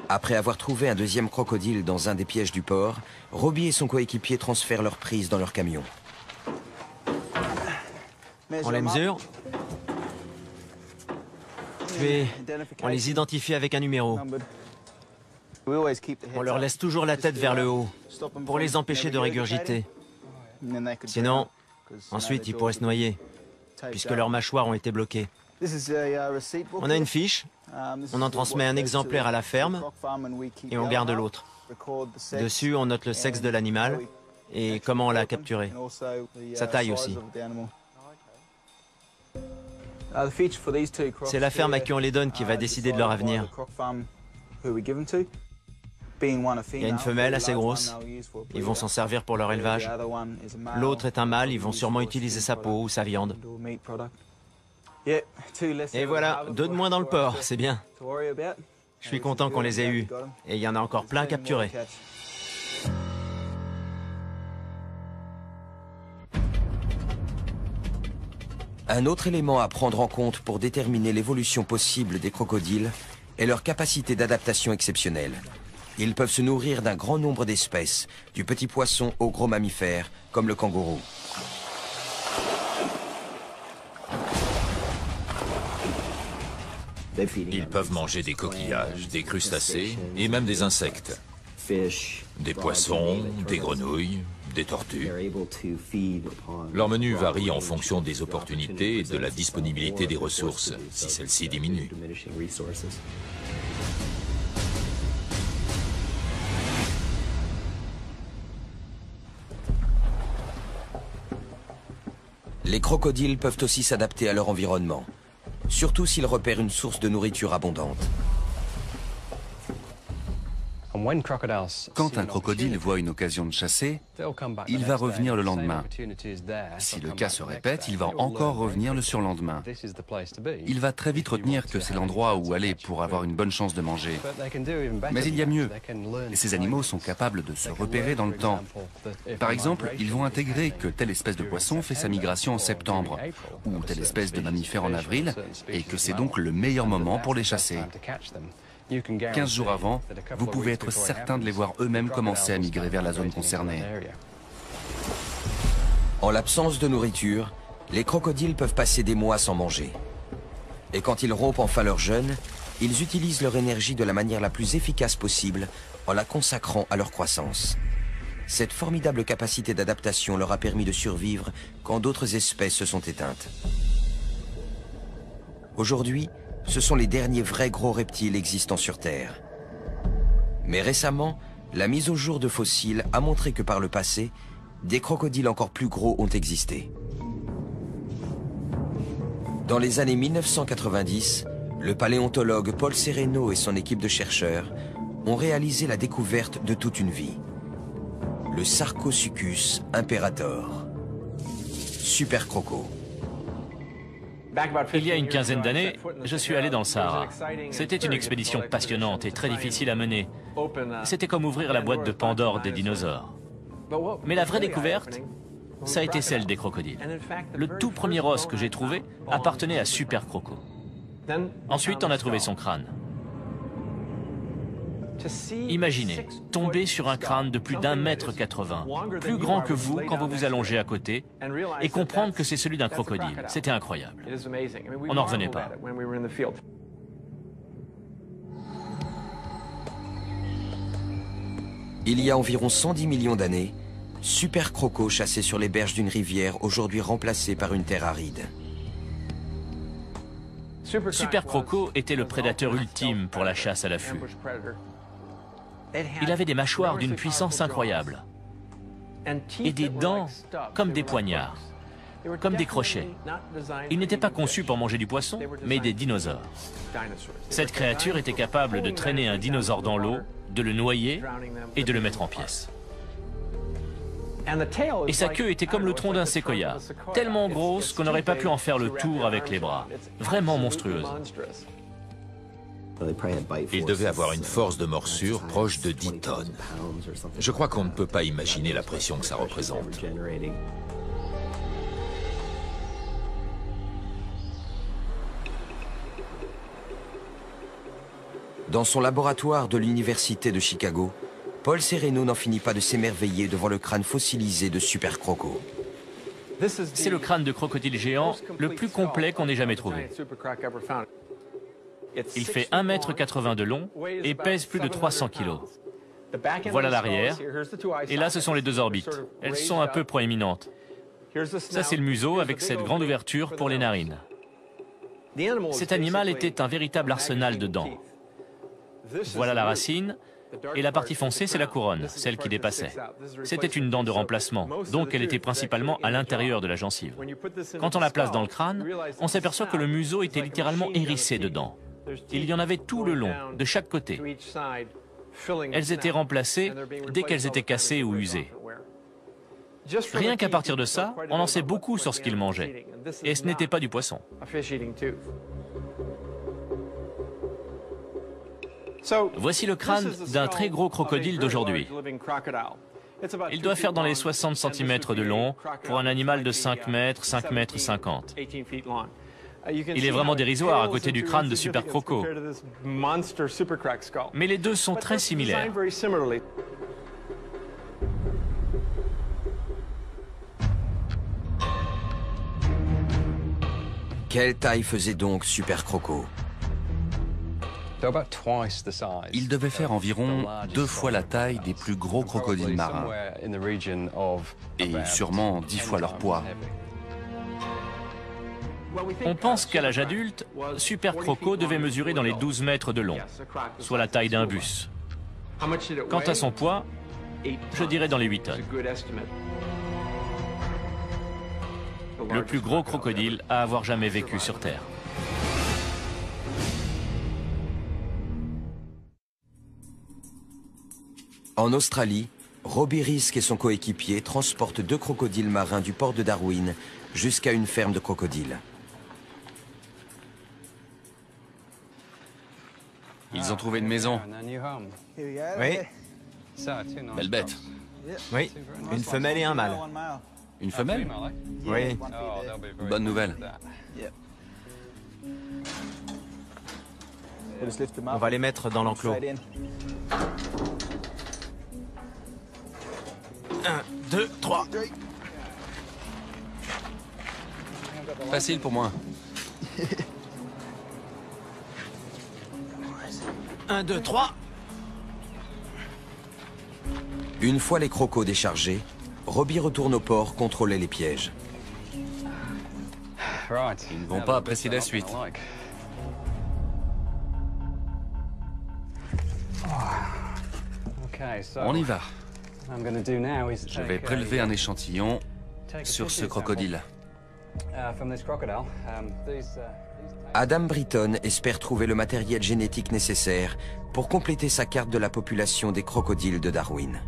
Après avoir trouvé un deuxième crocodile dans un des pièges du port, Robbie et son coéquipier transfèrent leur prise dans leur camion. On les mesure. Puis, on les identifie avec un numéro. On leur laisse toujours la tête vers le haut, pour les empêcher de régurgiter. Sinon, ensuite, ils pourraient se noyer, puisque leurs mâchoires ont été bloquées. On a une fiche, on en transmet un exemplaire à la ferme, et on garde l'autre. Dessus, on note le sexe de l'animal, et comment on l'a capturé. Sa taille aussi. C'est la ferme à qui on les donne qui va décider de leur avenir. Il y a une femelle assez grosse, ils vont s'en servir pour leur élevage. L'autre est un mâle, ils vont sûrement utiliser sa peau ou sa viande. Et voilà, 2 de moins dans le port, c'est bien. Je suis content qu'on les ait eus, et il y en a encore plein à capturer. Un autre élément à prendre en compte pour déterminer l'évolution possible des crocodiles est leur capacité d'adaptation exceptionnelle. Ils peuvent se nourrir d'un grand nombre d'espèces, du petit poisson aux gros mammifères, comme le kangourou. Ils peuvent manger des coquillages, des crustacés et même des insectes. Des poissons, des grenouilles, des tortues. Leur menu varie en fonction des opportunités et de la disponibilité des ressources, si celles-ci diminuent. Les crocodiles peuvent aussi s'adapter à leur environnement, surtout s'ils repèrent une source de nourriture abondante. Quand un crocodile voit une occasion de chasser, il va revenir le lendemain. Si le cas se répète, il va encore revenir le surlendemain. Il va très vite retenir que c'est l'endroit où aller pour avoir une bonne chance de manger. Mais il y a mieux. Ces animaux sont capables de se repérer dans le temps. Par exemple, ils vont intégrer que telle espèce de poisson fait sa migration en septembre, ou telle espèce de mammifère en avril, et que c'est donc le meilleur moment pour les chasser. 15 jours avant, vous pouvez être certain de les voir eux-mêmes commencer à migrer vers la zone concernée. En l'absence de nourriture, les crocodiles peuvent passer des mois sans manger. Et quand ils rompent enfin leur jeûne, ils utilisent leur énergie de la manière la plus efficace possible en la consacrant à leur croissance. Cette formidable capacité d'adaptation leur a permis de survivre quand d'autres espèces se sont éteintes. Aujourd'hui, ce sont les derniers vrais gros reptiles existants sur Terre. Mais récemment, la mise au jour de fossiles a montré que par le passé, des crocodiles encore plus gros ont existé. Dans les années 1990, le paléontologue Paul Sereno et son équipe de chercheurs ont réalisé la découverte de toute une vie. Le Sarcosuchus imperator. Super croco. Il y a une quinzaine d'années, je suis allé dans le Sahara. C'était une expédition passionnante et très difficile à mener. C'était comme ouvrir la boîte de Pandore des dinosaures. Mais la vraie découverte, ça a été celle des crocodiles. Le tout premier os que j'ai trouvé appartenait à Super Croco. Ensuite, on a trouvé son crâne. Imaginez, tomber sur un crâne de plus d'1,80 m, plus grand que vous quand vous vous allongez à côté, et comprendre que c'est celui d'un crocodile. C'était incroyable. On n'en revenait pas. Il y a environ 110 millions d'années, Super Croco chassait sur les berges d'une rivière aujourd'hui remplacée par une terre aride. Super Croco était le prédateur ultime pour la chasse à l'affût. Il avait des mâchoires d'une puissance incroyable et des dents comme des poignards, comme des crochets. Il n'était pas conçu pour manger du poisson, mais des dinosaures. Cette créature était capable de traîner un dinosaure dans l'eau, de le noyer et de le mettre en pièces. Et sa queue était comme le tronc d'un séquoia, tellement grosse qu'on n'aurait pas pu en faire le tour avec les bras. Vraiment monstrueuse. Il devait avoir une force de morsure proche de 10 tonnes. Je crois qu'on ne peut pas imaginer la pression que ça représente. Dans son laboratoire de l'université de Chicago, Paul Sereno n'en finit pas de s'émerveiller devant le crâne fossilisé de Super Croco. C'est le crâne de crocodile géant le plus complet qu'on ait jamais trouvé. Il fait 1,80 m de long et pèse plus de 300 kg. Voilà l'arrière, et là ce sont les deux orbites. Elles sont un peu proéminentes. Ça c'est le museau avec cette grande ouverture pour les narines. Cet animal était un véritable arsenal de dents. Voilà la racine, et la partie foncée c'est la couronne, celle qui dépassait. C'était une dent de remplacement, donc elle était principalement à l'intérieur de la gencive. Quand on la place dans le crâne, on s'aperçoit que le museau était littéralement hérissé de dents. Il y en avait tout le long, de chaque côté. Elles étaient remplacées dès qu'elles étaient cassées ou usées. Rien qu'à partir de ça, on en sait beaucoup sur ce qu'ils mangeaient. Et ce n'était pas du poisson. Voici le crâne d'un très gros crocodile d'aujourd'hui. Il doit faire dans les 60 cm de long pour un animal de 5 mètres, 5 mètres 50. Il est vraiment dérisoire à côté du crâne de Super Croco. Mais les deux sont très similaires. Quelle taille faisait donc Super Croco? Il devait faire environ 2 fois la taille des plus gros crocodiles marins et sûrement 10 fois leur poids. On pense qu'à l'âge adulte, Super Croco devait mesurer dans les 12 mètres de long, soit la taille d'un bus. Quant à son poids, je dirais dans les 8 tonnes. Le plus gros crocodile à avoir jamais vécu sur Terre. En Australie, Robbie Risk et son coéquipier transportent 2 crocodiles marins du port de Darwin jusqu'à une ferme de crocodiles. Ils ont trouvé une maison. Oui, Belle bête. oui, une femelle et un mâle. Une femelle? Oui, Bonne nouvelle. on va les mettre dans l'enclos. 1, 2, 3. Facile pour moi. 1, 2, 3. Une fois les crocos déchargés, Robbie retourne au port contrôler les pièges. Ils ne vont pas apprécier la suite. On y va. Je vais prélever un échantillon sur ce crocodile. Adam Britton espère trouver le matériel génétique nécessaire pour compléter sa carte de la population des crocodiles de Darwin.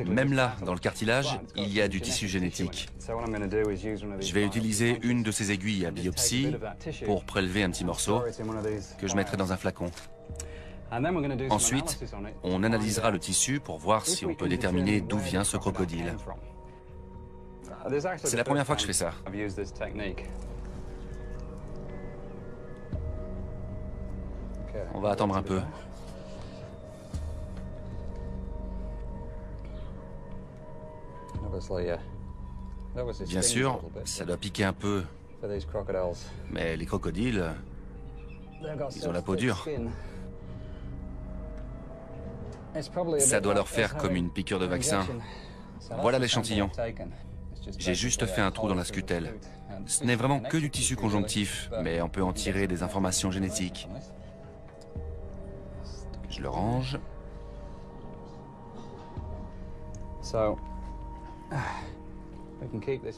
Même là, dans le cartilage, il y a du tissu génétique. Je vais utiliser une de ces aiguilles à biopsie pour prélever un petit morceau que je mettrai dans un flacon. Ensuite, on analysera le tissu pour voir si on peut déterminer d'où vient ce crocodile. C'est la première fois que je fais ça. On va attendre un peu. Bien sûr, ça doit piquer un peu. Mais les crocodiles, ils ont la peau dure. Ça doit leur faire comme une piqûre de vaccin. Voilà l'échantillon. J'ai juste fait un trou dans la scutelle. Ce n'est vraiment que du tissu conjonctif, mais on peut en tirer des informations génétiques. Je le range.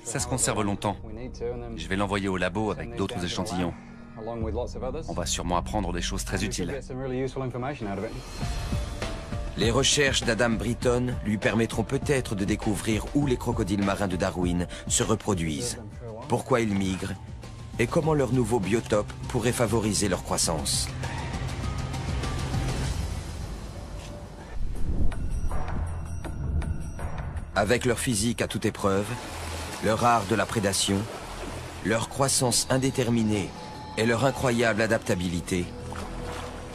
Ça se conserve longtemps. Je vais l'envoyer au labo avec d'autres échantillons. On va sûrement apprendre des choses très utiles. Les recherches d'Adam Britton lui permettront peut-être de découvrir où les crocodiles marins de Darwin se reproduisent, pourquoi ils migrent et comment leur nouveau biotope pourrait favoriser leur croissance. Avec leur physique à toute épreuve, leur art de la prédation, leur croissance indéterminée et leur incroyable adaptabilité,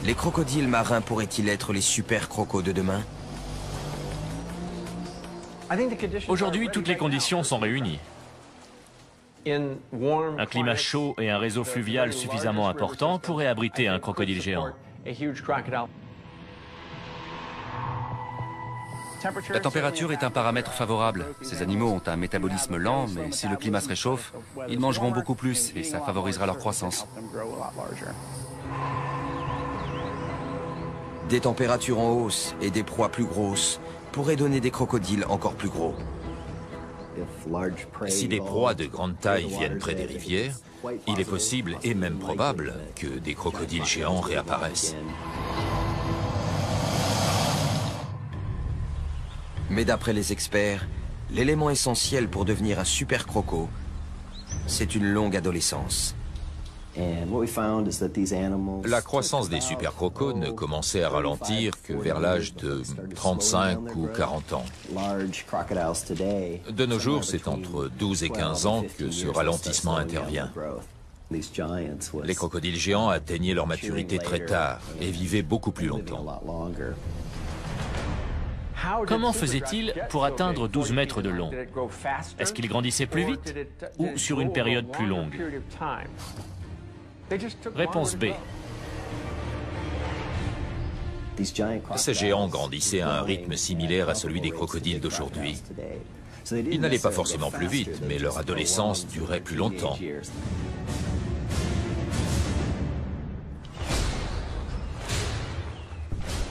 les crocodiles marins pourraient-ils être les super crocos de demain? Aujourd'hui, toutes les conditions sont réunies. Un climat chaud et un réseau fluvial suffisamment important pourraient abriter un crocodile géant. La température est un paramètre favorable. Ces animaux ont un métabolisme lent, mais si le climat se réchauffe, ils mangeront beaucoup plus et ça favorisera leur croissance. Des températures en hausse et des proies plus grosses pourraient donner des crocodiles encore plus gros. Si des proies de grande taille viennent près des rivières, il est possible et même probable que des crocodiles géants réapparaissent. Mais d'après les experts, l'élément essentiel pour devenir un super croco, c'est une longue adolescence. La croissance des super crocos ne commençait à ralentir que vers l'âge de 35 ou 40 ans. De nos jours, c'est entre 12 et 15 ans que ce ralentissement intervient. Les crocodiles géants atteignaient leur maturité très tard et vivaient beaucoup plus longtemps. Comment faisait-il pour atteindre 12 mètres de long? Est-ce qu'il grandissait plus vite ou sur une période plus longue? Réponse B. Ces géants grandissaient à un rythme similaire à celui des crocodiles d'aujourd'hui. Ils n'allaient pas forcément plus vite, mais leur adolescence durait plus longtemps.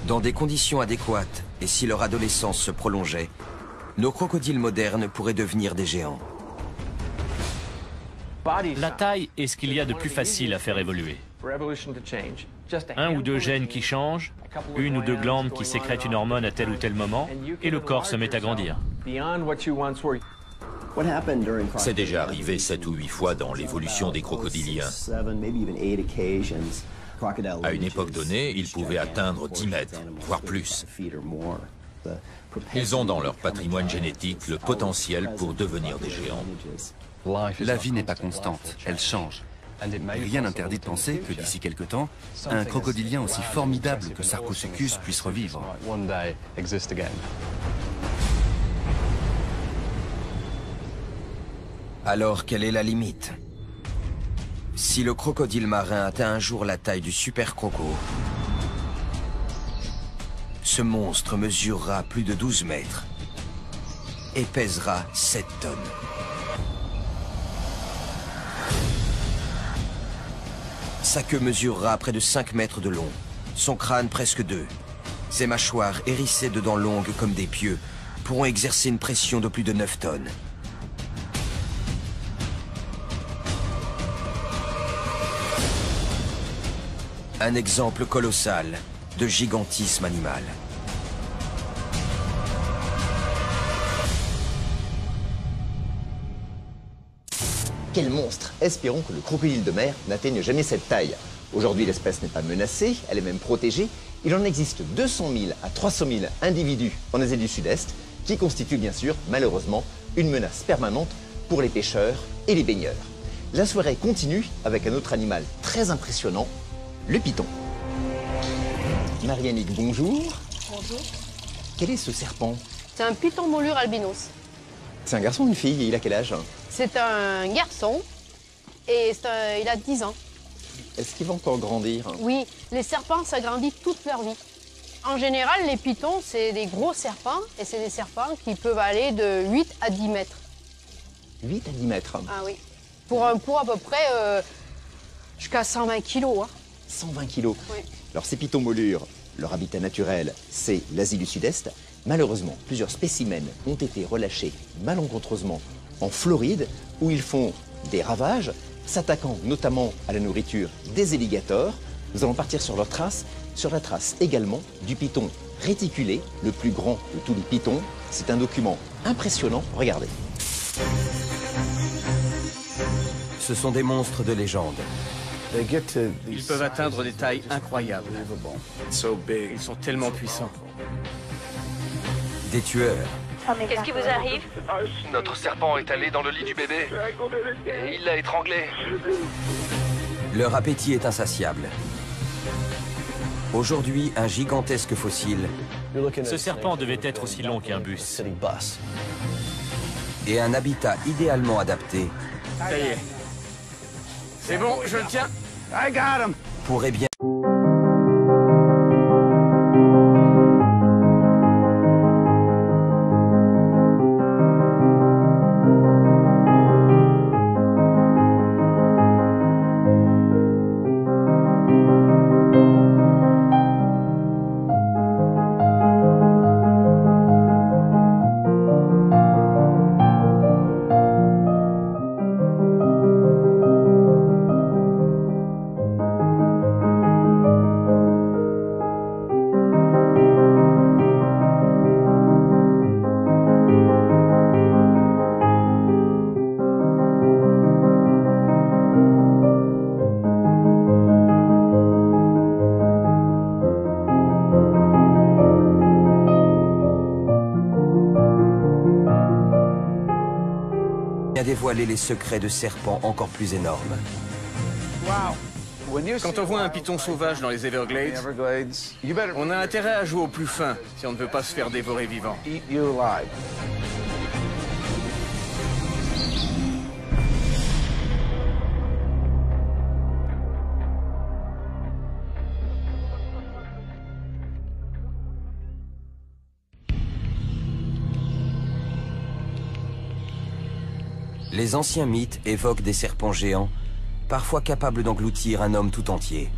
Dans des conditions adéquates, et si leur adolescence se prolongeait, nos crocodiles modernes pourraient devenir des géants. La taille est ce qu'il y a de plus facile à faire évoluer. Un ou deux gènes qui changent, une ou deux glandes qui sécrètent une hormone à tel ou tel moment, et le corps se met à grandir. C'est déjà arrivé 7 ou 8 fois dans l'évolution des crocodiliens. À une époque donnée, ils pouvaient atteindre 10 mètres, voire plus. Ils ont dans leur patrimoine génétique le potentiel pour devenir des géants. La vie n'est pas constante, elle change. Rien n'interdit de penser que d'ici quelque temps, un crocodilien aussi formidable que Sarcosuchus puisse revivre. Alors, quelle est la limite? Si le crocodile marin atteint un jour la taille du super croco, Ce monstre mesurera plus de 12 mètres et pèsera 7 tonnes. Sa queue mesurera près de 5 mètres de long, son crâne presque 2. Ses mâchoires hérissées de dents longues comme des pieux pourront exercer une pression de plus de 9 tonnes. Un exemple colossal de gigantisme animal. Quel monstre! Espérons que le crocodile de mer n'atteigne jamais cette taille. Aujourd'hui, l'espèce n'est pas menacée, elle est même protégée. Il en existe 200 000 à 300 000 individus en Asie du Sud-Est, qui constituent bien sûr, malheureusement, une menace permanente pour les pêcheurs et les baigneurs. La soirée continue avec un autre animal très impressionnant, le python. Marie-Annick, bonjour. Bonjour. Quel est ce serpent? C'est un python moulure albinos. C'est un garçon ou une fille? Il a quel âge? C'est un garçon et il a 10 ans. Est-ce qu'il va encore grandir? Oui, les serpents s'agrandissent toute leur vie. En général, les pythons, c'est des gros serpents et c'est des serpents qui peuvent aller de 8 à 10 mètres. 8 à 10 mètres? Ah oui. Pour un poids à peu près jusqu'à 120 kilos. Hein. 120 kilos. Oui. Alors ces pythons moulures, leur habitat naturel, c'est l'Asie du Sud-Est. Malheureusement, plusieurs spécimens ont été relâchés malencontreusement en Floride, où ils font des ravages, s'attaquant notamment à la nourriture des alligators. Nous allons partir sur leur trace, sur la trace également du python réticulé, le plus grand de tous les pythons. C'est un document impressionnant, regardez. Ce sont des monstres de légende. Ils peuvent atteindre des tailles incroyables. Ils sont tellement puissants. Des tueurs. Qu'est-ce qui vous arrive? Notre serpent est allé dans le lit du bébé et il l'a étranglé. Leur appétit est insatiable. Aujourd'hui, un gigantesque fossile. Ce serpent devait être aussi long qu'un bus. Et un habitat idéalement adapté. Ça y est. C'est bon, je le tiens. Pourrait bien... dévoiler les secrets de serpents encore plus énormes. Quand on voit un python sauvage dans les Everglades, on a intérêt à jouer au plus fin si on ne veut pas se faire dévorer vivant. Les anciens mythes évoquent des serpents géants, parfois capables d'engloutir un homme tout entier.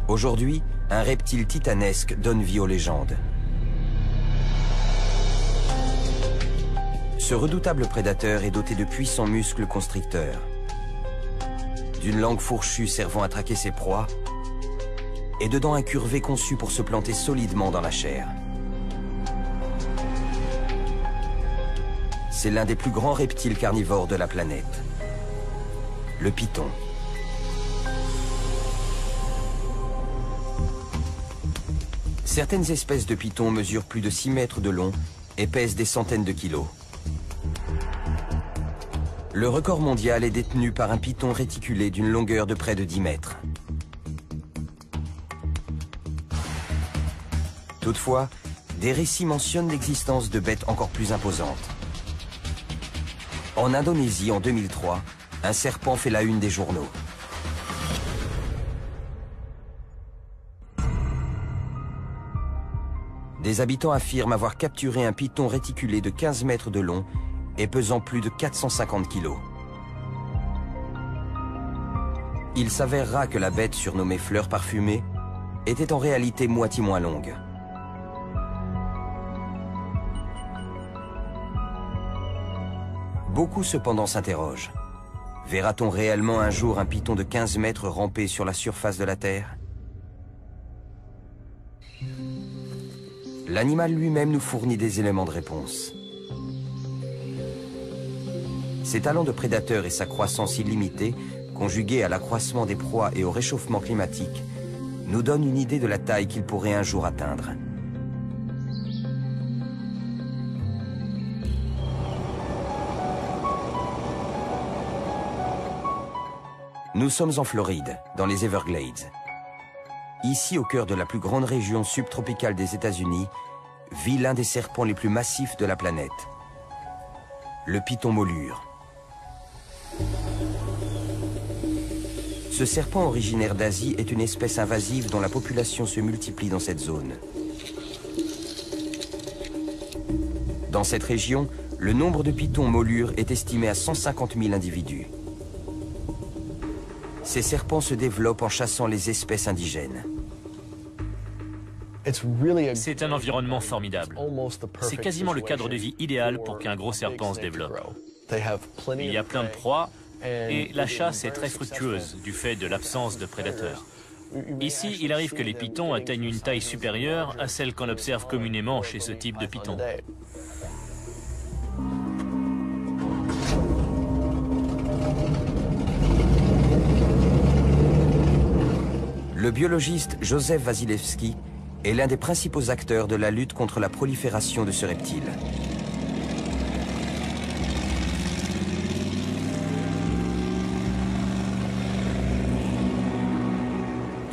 Aujourd'hui, un reptile titanesque donne vie aux légendes. Ce redoutable prédateur est doté de puissants muscles constricteurs, d'une langue fourchue servant à traquer ses proies, et de dents incurvées conçues pour se planter solidement dans la chair. C'est l'un des plus grands reptiles carnivores de la planète, le python. Certaines espèces de pythons mesurent plus de 6 mètres de long et pèsent des centaines de kilos. Le record mondial est détenu par un python réticulé d'une longueur de près de 10 mètres. Toutefois, des récits mentionnent l'existence de bêtes encore plus imposantes. En Indonésie, en 2003, un serpent fait la une des journaux. Les habitants affirment avoir capturé un python réticulé de 15 mètres de long et pesant plus de 450 kilos. Il s'avérera que la bête surnommée Fleur Parfumée était en réalité moitié moins longue. Beaucoup cependant s'interrogent. Verra-t-on réellement un jour un python de 15 mètres ramper sur la surface de la Terre? L'animal lui-même nous fournit des éléments de réponse. Ses talents de prédateur et sa croissance illimitée, conjugués à l'accroissement des proies et au réchauffement climatique, nous donnent une idée de la taille qu'il pourrait un jour atteindre. Nous sommes en Floride, dans les Everglades. Ici, au cœur de la plus grande région subtropicale des États-Unis, vit l'un des serpents les plus massifs de la planète, le python molure. Ce serpent originaire d'Asie est une espèce invasive dont la population se multiplie dans cette zone. Dans cette région, le nombre de pythons molures est estimé à 150 000 individus. Ces serpents se développent en chassant les espèces indigènes. C'est un environnement formidable. C'est quasiment le cadre de vie idéal pour qu'un gros serpent se développe. Il y a plein de proies et la chasse est très fructueuse du fait de l'absence de prédateurs. Ici, il arrive que les pythons atteignent une taille supérieure à celle qu'on observe communément chez ce type de python. Le biologiste Joseph Wasilewski est l'un des principaux acteurs de la lutte contre la prolifération de ce reptile.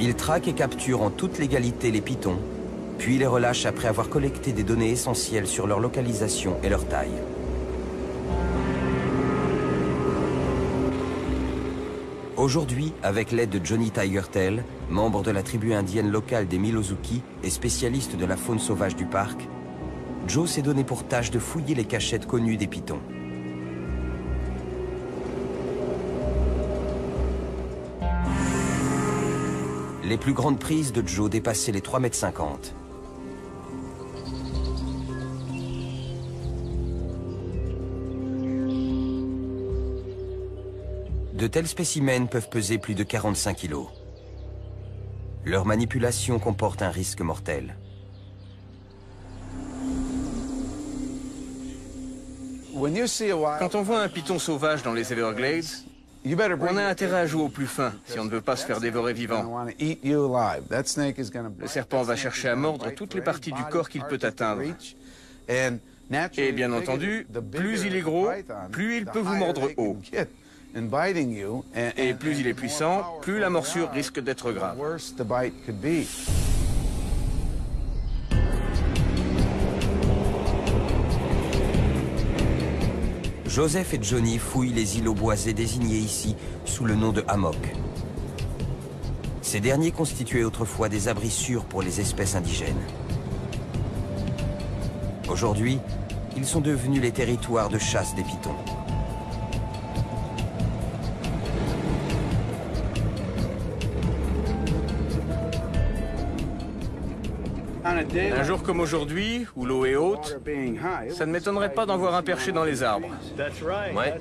Il traque et capture en toute légalité les pythons, puis les relâche après avoir collecté des données essentielles sur leur localisation et leur taille. Aujourd'hui, avec l'aide de Johnny Tigertail, membre de la tribu indienne locale des Milozuki et spécialiste de la faune sauvage du parc, Joe s'est donné pour tâche de fouiller les cachettes connues des pythons. Les plus grandes prises de Joe dépassaient les 3,50 m. De tels spécimens peuvent peser plus de 45 kg. Leur manipulation comporte un risque mortel. Quand on voit un python sauvage dans les Everglades, on a intérêt à jouer au plus fin si on ne veut pas se faire dévorer vivant. Le serpent va chercher à mordre toutes les parties du corps qu'il peut atteindre. Et bien entendu, plus il est gros, plus il peut vous mordre haut. Et plus il est puissant, plus la morsure risque d'être grave. Joseph et Johnny fouillent les îlots boisés désignés ici sous le nom de hammock. Ces derniers constituaient autrefois des abris sûrs pour les espèces indigènes. Aujourd'hui, ils sont devenus les territoires de chasse des pythons. Un jour comme aujourd'hui, où l'eau est haute, ça ne m'étonnerait pas d'en voir un perché dans les arbres. Ouais.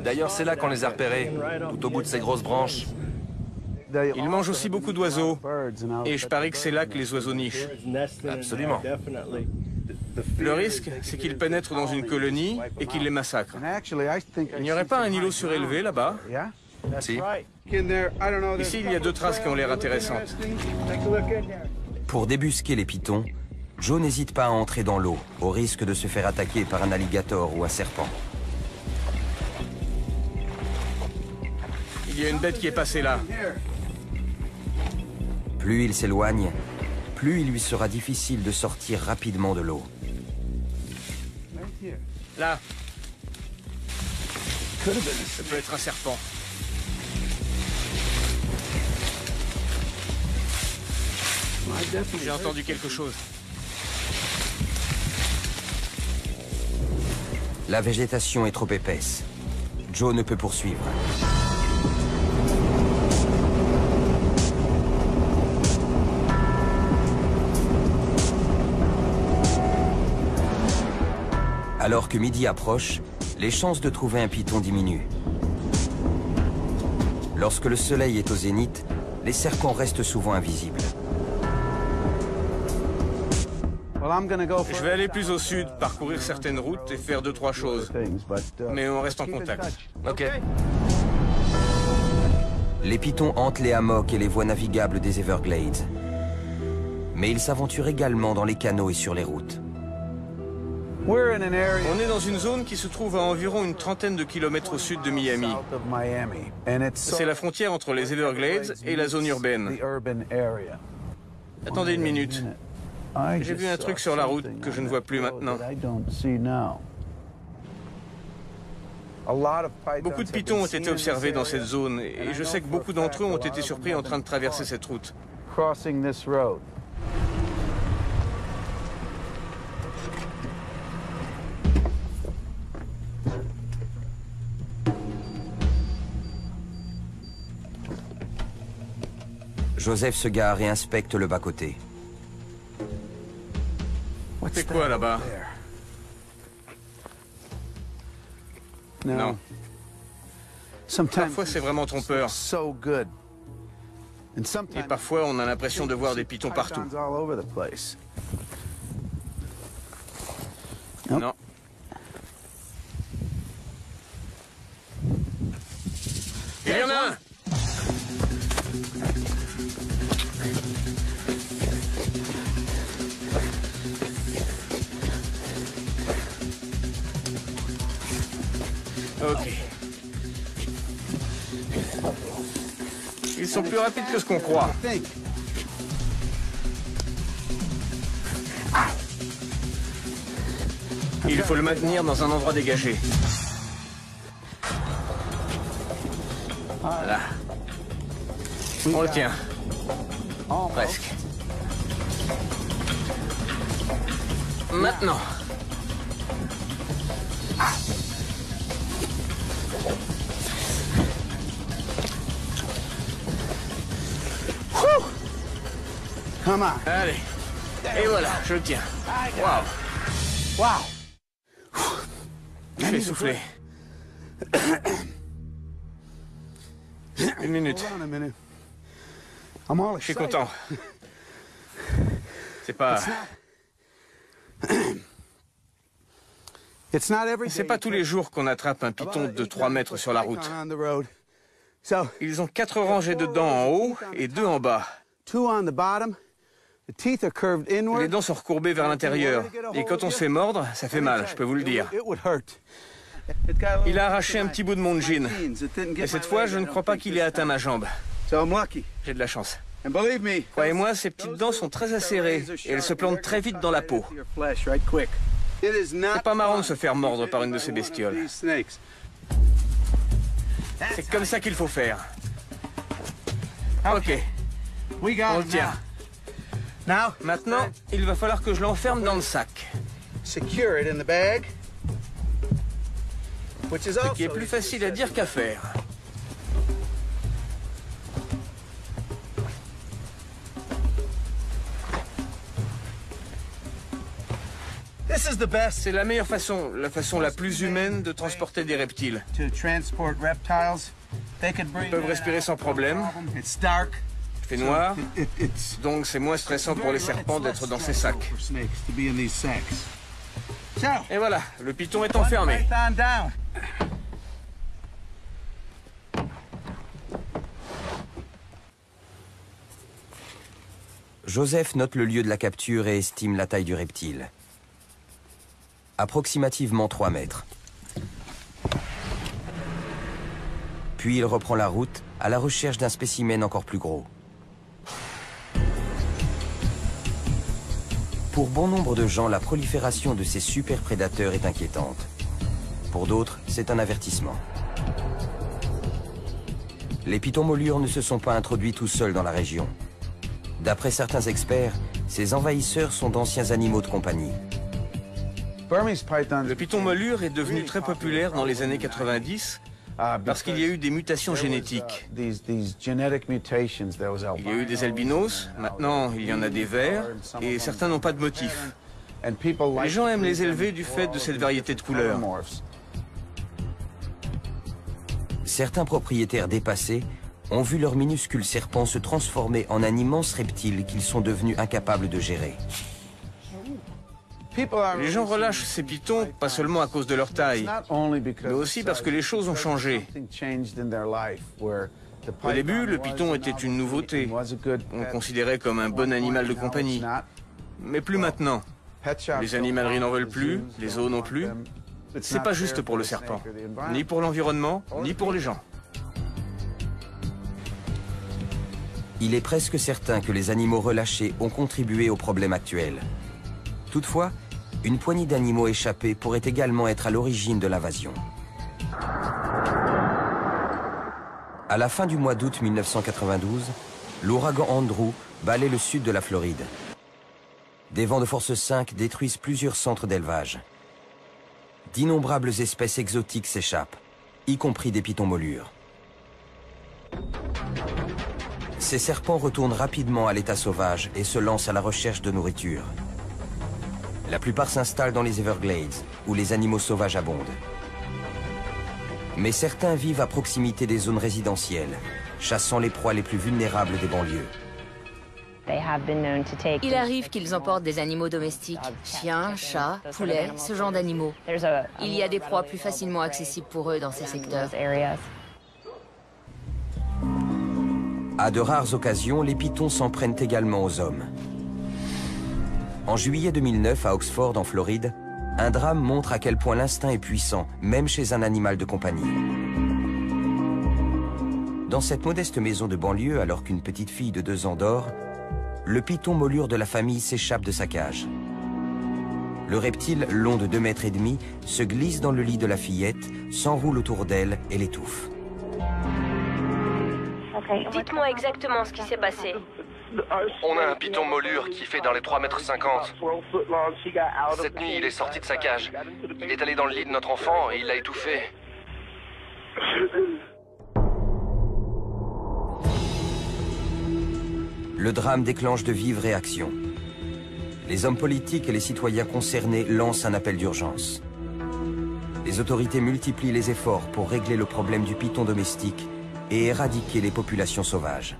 D'ailleurs, c'est là qu'on les a repérés, tout au bout de ces grosses branches. Ils mangent aussi beaucoup d'oiseaux, et je parie que c'est là que les oiseaux nichent. Absolument. Le risque, c'est qu'ils pénètrent dans une colonie et qu'ils les massacrent. Il n'y aurait pas un îlot surélevé là-bas? Si. Ici, il y a deux traces qui ont l'air intéressantes. Pour débusquer les pythons, Joe n'hésite pas à entrer dans l'eau, au risque de se faire attaquer par un alligator ou un serpent. Il y a une bête qui est passée là. Plus il s'éloigne, plus il lui sera difficile de sortir rapidement de l'eau. Là. Ça peut être un serpent. J'ai entendu quelque chose. La végétation est trop épaisse. Joe ne peut poursuivre. Alors que midi approche, les chances de trouver un python diminuent. Lorsque le soleil est au zénith, les serpents restent souvent invisibles. Je vais aller plus au sud, parcourir certaines routes et faire 2-3 choses. Mais on reste en contact. Ok. Les pythons hantent les hammocks et les voies navigables des Everglades. Mais ils s'aventurent également dans les canaux et sur les routes. On est dans une zone qui se trouve à environ une trentaine de kilomètres au sud de Miami. C'est la frontière entre les Everglades et la zone urbaine. Attendez une minute. J'ai vu un truc sur la route que je ne vois plus maintenant. Beaucoup de pythons ont été observés dans cette zone et je sais que beaucoup d'entre eux ont été surpris en train de traverser cette route. Joseph se gare et inspecte le bas-côté. C'est quoi là-bas? Non. Parfois c'est vraiment trompeur. Et parfois on a l'impression de voir des pythons partout. Non. Il y en a un! Ok. Ils sont plus rapides que ce qu'on croit. Il faut le maintenir dans un endroit dégagé. Voilà. On le tient. Presque. Maintenant. Allez. Et voilà, je le tiens. Waouh. Je vais souffler. Une minute. Je suis content. C'est pas... C'est pas tous les jours qu'on attrape un python de 3 mètres sur la route. Ils ont 4 rangées de dents en haut et 2 en bas. Les dents sont recourbées vers l'intérieur. Et quand on se fait mordre, ça fait mal, je peux vous le dire. Il a arraché un petit bout de mon jean. Et cette fois, je ne crois pas qu'il ait atteint ma jambe. J'ai de la chance. Croyez-moi, ces petites dents sont très acérées et elles se plantent très vite dans la peau. C'est pas marrant de se faire mordre par une de ces bestioles. C'est comme ça qu'il faut faire. Ok. On le tient. Maintenant, il va falloir que je l'enferme dans le sac. Ce qui est plus facile à dire qu'à faire. C'est la meilleure façon, la façon la plus humaine de transporter des reptiles. Ils peuvent respirer sans problème. Il fait noir, donc c'est moins stressant pour les serpents d'être dans ces sacs. Et voilà, le python est enfermé. Joseph note le lieu de la capture et estime la taille du reptile. Approximativement 3 mètres. Puis il reprend la route à la recherche d'un spécimen encore plus gros. Pour bon nombre de gens, la prolifération de ces super prédateurs est inquiétante. Pour d'autres, c'est un avertissement. Les pythons moulures ne se sont pas introduits tout seuls dans la région. D'après certains experts, ces envahisseurs sont d'anciens animaux de compagnie. Le python molure est devenu très populaire dans les années 90 parce qu'il y a eu des mutations génétiques. Il y a eu des albinos, maintenant il y en a des verts, et certains n'ont pas de motif. Les gens aiment les élever du fait de cette variété de couleurs. Certains propriétaires dépassés ont vu leurs minuscules serpents se transformer en un immense reptile qu'ils sont devenus incapables de gérer. Les gens relâchent ces pythons pas seulement à cause de leur taille, mais aussi parce que les choses ont changé. Au début, le python était une nouveauté. On le considérait comme un bon animal de compagnie. Mais plus maintenant. Les animaleries n'en veulent plus, les zoos non plus. C'est pas juste pour le serpent, ni pour l'environnement, ni pour les gens. Il est presque certain que les animaux relâchés ont contribué au problème actuel. Toutefois, une poignée d'animaux échappés pourrait également être à l'origine de l'invasion. À la fin du mois d'août 1992, l'ouragan Andrew balaie le sud de la Floride. Des vents de force 5 détruisent plusieurs centres d'élevage. D'innombrables espèces exotiques s'échappent, y compris des pythons molures. Ces serpents retournent rapidement à l'état sauvage et se lancent à la recherche de nourriture. La plupart s'installent dans les Everglades, où les animaux sauvages abondent. Mais certains vivent à proximité des zones résidentielles, chassant les proies les plus vulnérables des banlieues. Il arrive qu'ils emportent des animaux domestiques, chiens, chats, poulets, ce genre d'animaux. Il y a des proies plus facilement accessibles pour eux dans ces secteurs. À de rares occasions, les pythons s'en prennent également aux hommes. En juillet 2009, à Oxford, en Floride, un drame montre à quel point l'instinct est puissant, même chez un animal de compagnie. Dans cette modeste maison de banlieue, alors qu'une petite fille de 2 ans dort, le python molure de la famille s'échappe de sa cage. Le reptile, long de 2,5 mètres, se glisse dans le lit de la fillette, s'enroule autour d'elle et l'étouffe. Dites-moi exactement ce qui s'est passé. On a un python molure qui fait dans les 3,50 mètres. Cette nuit, il est sorti de sa cage. Il est allé dans le lit de notre enfant et il l'a étouffé. Le drame déclenche de vives réactions. Les hommes politiques et les citoyens concernés lancent un appel d'urgence. Les autorités multiplient les efforts pour régler le problème du python domestique et éradiquer les populations sauvages.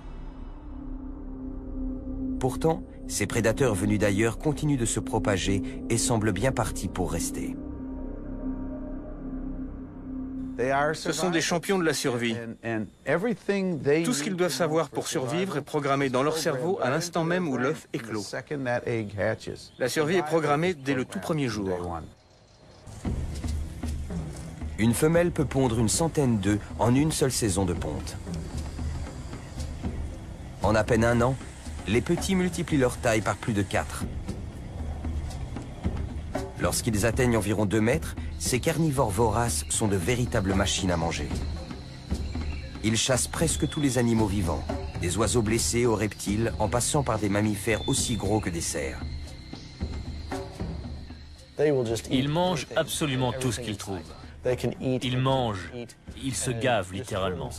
Pourtant, ces prédateurs venus d'ailleurs continuent de se propager et semblent bien partis pour rester. Ce sont des champions de la survie. Tout ce qu'ils doivent savoir pour survivre est programmé dans leur cerveau à l'instant même où l'œuf éclot. La survie est programmée dès le tout premier jour. Une femelle peut pondre une centaine d'œufs en une seule saison de ponte. En à peine 1 an, les petits multiplient leur taille par plus de 4. Lorsqu'ils atteignent environ 2 mètres, ces carnivores voraces sont de véritables machines à manger. Ils chassent presque tous les animaux vivants, des oiseaux blessés aux reptiles, en passant par des mammifères aussi gros que des cerfs. Ils mangent absolument tout ce qu'ils trouvent. Ils mangent, ils se gavent littéralement.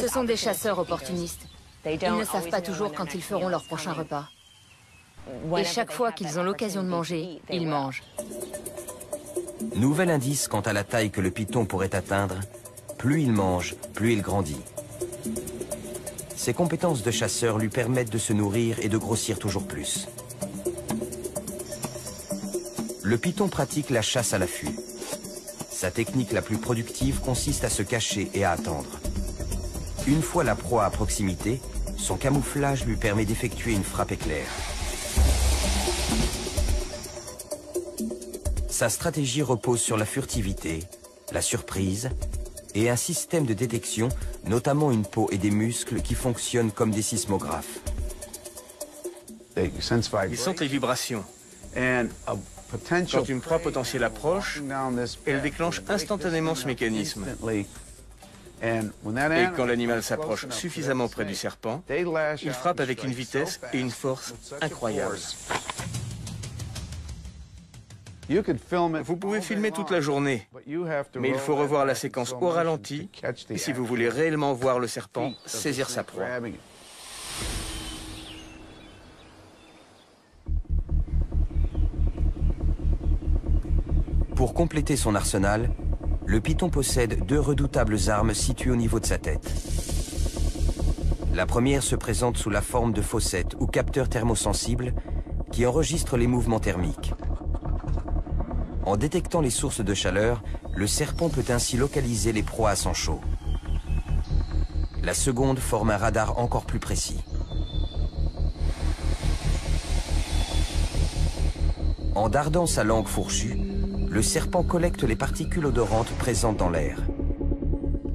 Ce sont des chasseurs opportunistes. Ils ne savent pas toujours quand ils feront leur prochain repas. Et chaque fois qu'ils ont l'occasion de manger, ils mangent. Nouvel indice quant à la taille que le python pourrait atteindre, plus il mange, plus il grandit. Ses compétences de chasseur lui permettent de se nourrir et de grossir toujours plus. Le python pratique la chasse à l'affût. Sa technique la plus productive consiste à se cacher et à attendre. Une fois la proie à proximité, son camouflage lui permet d'effectuer une frappe éclair. Sa stratégie repose sur la furtivité, la surprise et un système de détection, notamment une peau et des muscles qui fonctionnent comme des sismographes. Ils sentent les vibrations. Quand une proie potentielle approche, elle déclenche instantanément ce mécanisme. Et quand l'animal s'approche suffisamment près du serpent, il frappe avec une vitesse et une force incroyables. Vous pouvez filmer toute la journée, mais il faut revoir la séquence au ralenti si vous voulez réellement voir le serpent saisir sa proie. Pour compléter son arsenal, le python possède 2 redoutables armes situées au niveau de sa tête. La première se présente sous la forme de fossettes ou capteurs thermosensibles qui enregistrent les mouvements thermiques. En détectant les sources de chaleur, le serpent peut ainsi localiser les proies à sang chaud. La seconde forme un radar encore plus précis. En dardant sa langue fourchue, le serpent collecte les particules odorantes présentes dans l'air.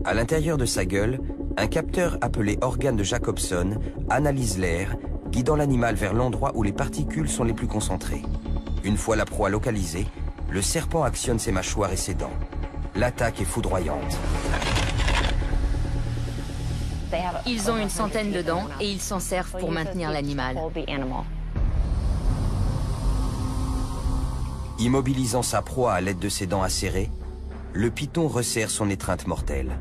À l'intérieur de sa gueule, un capteur appelé organe de Jacobson analyse l'air, guidant l'animal vers l'endroit où les particules sont les plus concentrées. Une fois la proie localisée, le serpent actionne ses mâchoires et ses dents. L'attaque est foudroyante. Ils ont une centaine de dents et ils s'en servent pour maintenir l'animal. Immobilisant sa proie à l'aide de ses dents acérées, le python resserre son étreinte mortelle.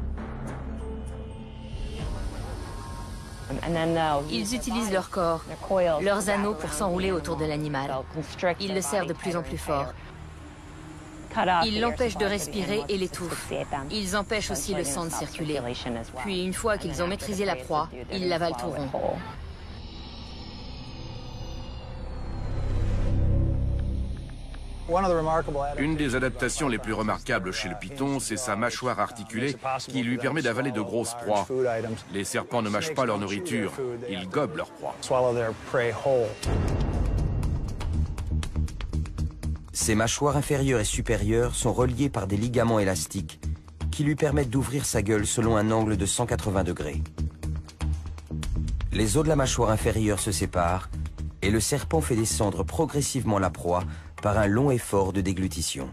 Ils utilisent leur corps, leurs anneaux pour s'enrouler autour de l'animal. Ils le serrent de plus en plus fort. Ils l'empêchent de respirer et l'étouffent. Ils empêchent aussi le sang de circuler. Puis, une fois qu'ils ont maîtrisé la proie, ils l'avalent tout rond. Une des adaptations les plus remarquables chez le python, c'est sa mâchoire articulée qui lui permet d'avaler de grosses proies. Les serpents ne mâchent pas leur nourriture, ils gobent leur proie. Ses mâchoires inférieures et supérieures sont reliées par des ligaments élastiques qui lui permettent d'ouvrir sa gueule selon un angle de 180 degrés. Les os de la mâchoire inférieure se séparent et le serpent fait descendre progressivement la proie par un long effort de déglutition.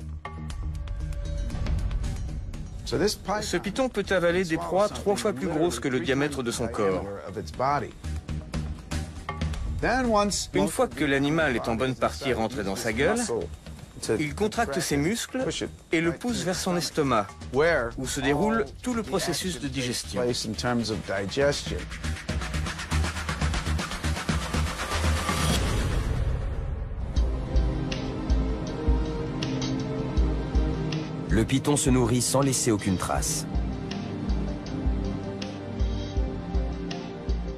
Ce python peut avaler des proies 3 fois plus grosses que le diamètre de son corps. Une fois que l'animal est en bonne partie rentré dans sa gueule, il contracte ses muscles et le pousse vers son estomac, où se déroule tout le processus de digestion. Le python se nourrit sans laisser aucune trace.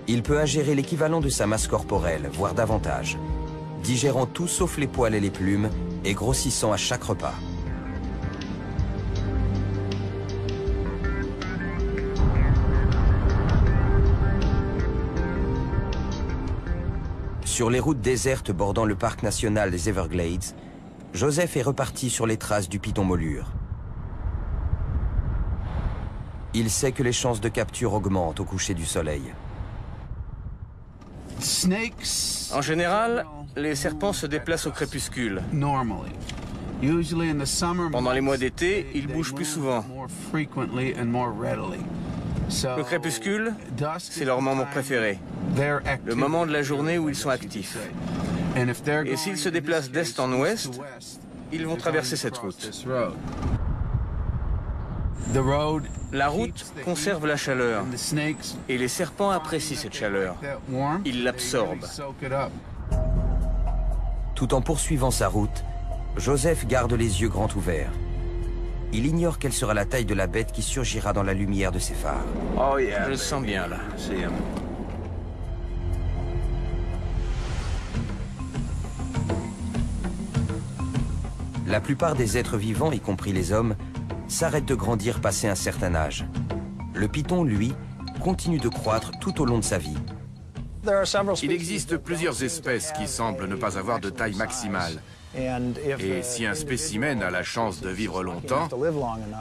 Il peut ingérer l'équivalent de sa masse corporelle, voire davantage, digérant tout sauf les poils et les plumes et grossissant à chaque repas. Sur les routes désertes bordant le parc national des Everglades, Joseph est reparti sur les traces du python molure. Il sait que les chances de capture augmentent au coucher du soleil. En général, les serpents se déplacent au crépuscule. Pendant les mois d'été, ils bougent plus souvent. Le crépuscule, c'est leur moment préféré, le moment de la journée où ils sont actifs. Et s'ils se déplacent d'est en ouest, ils vont traverser cette route. La route conserve la chaleur, et les serpents apprécient cette chaleur. Ils l'absorbent. Tout en poursuivant sa route, Joseph garde les yeux grands ouverts. Il ignore quelle sera la taille de la bête qui surgira dans la lumière de ses phares. Oh yeah, je le sens bien là. La plupart des êtres vivants, y compris les hommes, s'arrêtent de grandir passé un certain âge. Le python, lui, continue de croître tout au long de sa vie. Il existe plusieurs espèces qui semblent ne pas avoir de taille maximale. Et si un spécimen a la chance de vivre longtemps,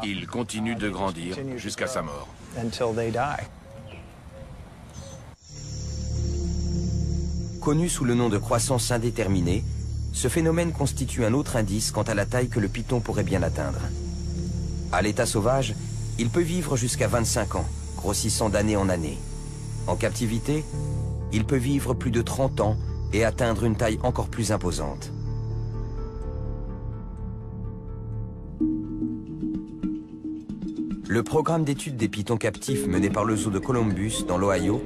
il continue de grandir jusqu'à sa mort. Connu sous le nom de croissance indéterminée, ce phénomène constitue un autre indice quant à la taille que le python pourrait bien atteindre. À l'état sauvage, il peut vivre jusqu'à 25 ans, grossissant d'année en année. En captivité, il peut vivre plus de 30 ans et atteindre une taille encore plus imposante. Le programme d'études des pitons captifs mené par le zoo de Columbus, dans l'Ohio,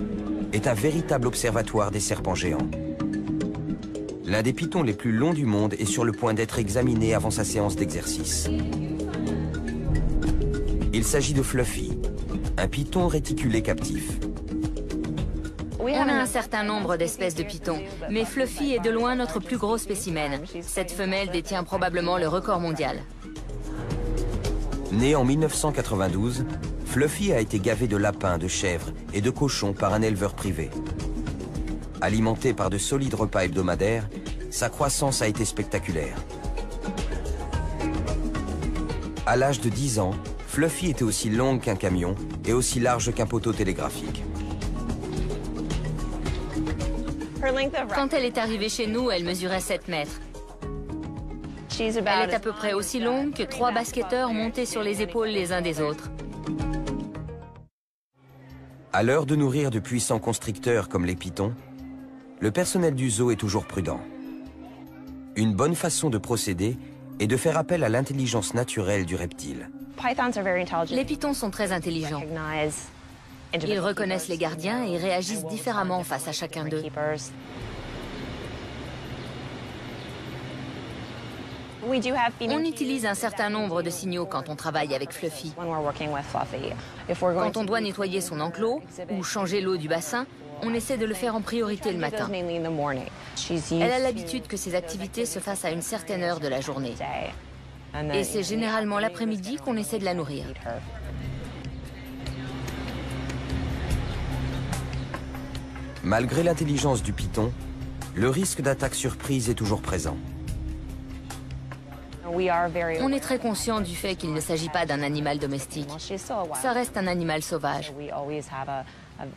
est un véritable observatoire des serpents géants. L'un des pitons les plus longs du monde est sur le point d'être examiné avant sa séance d'exercice. Il s'agit de Fluffy, un python réticulé captif. On a un certain nombre d'espèces de pitons, mais Fluffy est de loin notre plus gros spécimen. Cette femelle détient probablement le record mondial. Né en 1992, Fluffy a été gavé de lapins, de chèvres et de cochons par un éleveur privé. Alimenté par de solides repas hebdomadaires, sa croissance a été spectaculaire. À l'âge de 10 ans, Fluffy était aussi longue qu'un camion et aussi large qu'un poteau télégraphique. Quand elle est arrivée chez nous, elle mesurait 7 mètres. Elle est à peu près aussi longue que 3 basketteurs montés sur les épaules les uns des autres. À l'heure de nourrir de puissants constricteurs comme les pitons, le personnel du zoo est toujours prudent. Une bonne façon de procéder est de faire appel à l'intelligence naturelle du reptile. Les pitons sont très intelligents. Ils reconnaissent les gardiens et réagissent différemment face à chacun d'eux. On utilise un certain nombre de signaux quand on travaille avec Fluffy. Quand on doit nettoyer son enclos ou changer l'eau du bassin, on essaie de le faire en priorité le matin. Elle a l'habitude que ces activités se fassent à une certaine heure de la journée. Et c'est généralement l'après-midi qu'on essaie de la nourrir. Malgré l'intelligence du python, le risque d'attaque surprise est toujours présent. On est très conscient du fait qu'il ne s'agit pas d'un animal domestique. Ça reste un animal sauvage.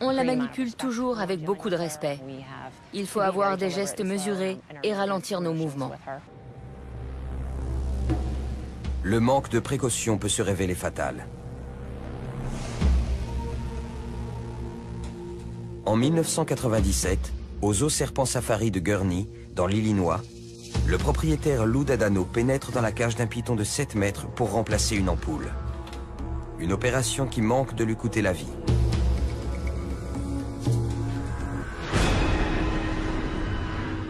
On la manipule toujours avec beaucoup de respect. Il faut avoir des gestes mesurés et ralentir nos mouvements. Le manque de précaution peut se révéler fatal. En 1997, au zoo Serpent Safari de Gurney, dans l'Illinois, le propriétaire Lou Dadano pénètre dans la cage d'un python de 7 mètres pour remplacer une ampoule. Une opération qui manque de lui coûter la vie.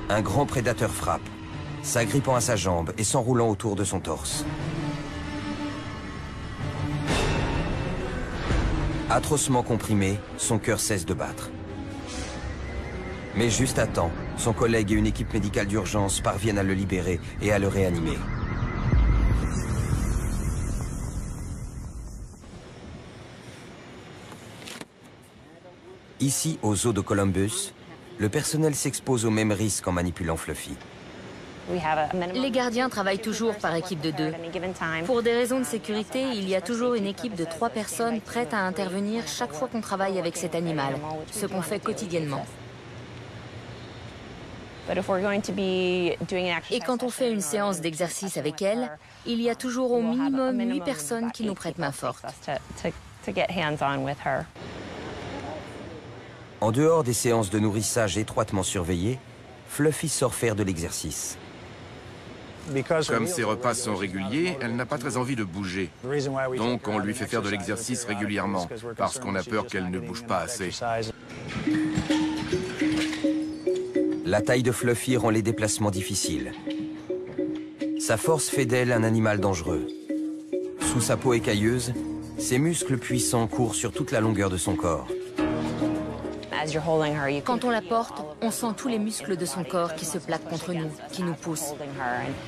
Un grand prédateur frappe, s'agrippant à sa jambe et s'enroulant autour de son torse. Atrocement comprimé, son cœur cesse de battre. Mais juste à temps, son collègue et une équipe médicale d'urgence parviennent à le libérer et à le réanimer. Ici, au zoo de Columbus, le personnel s'expose aux mêmes risques en manipulant Fluffy. Les gardiens travaillent toujours par équipe de 2. Pour des raisons de sécurité, il y a toujours une équipe de 3 personnes prêtes à intervenir chaque fois qu'on travaille avec cet animal, ce qu'on fait quotidiennement. Et quand on fait une séance d'exercice avec elle, il y a toujours au minimum 8 personnes qui nous prêtent main forte. En dehors des séances de nourrissage étroitement surveillées, Fluffy sort faire de l'exercice. Comme ses repas sont réguliers, elle n'a pas très envie de bouger. Donc on lui fait faire de l'exercice régulièrement, parce qu'on a peur qu'elle ne bouge pas assez. La taille de Fluffy rend les déplacements difficiles. Sa force fait d'elle un animal dangereux. Sous sa peau écailleuse, ses muscles puissants courent sur toute la longueur de son corps. Quand on la porte, on sent tous les muscles de son corps qui se plaquent contre nous, qui nous poussent.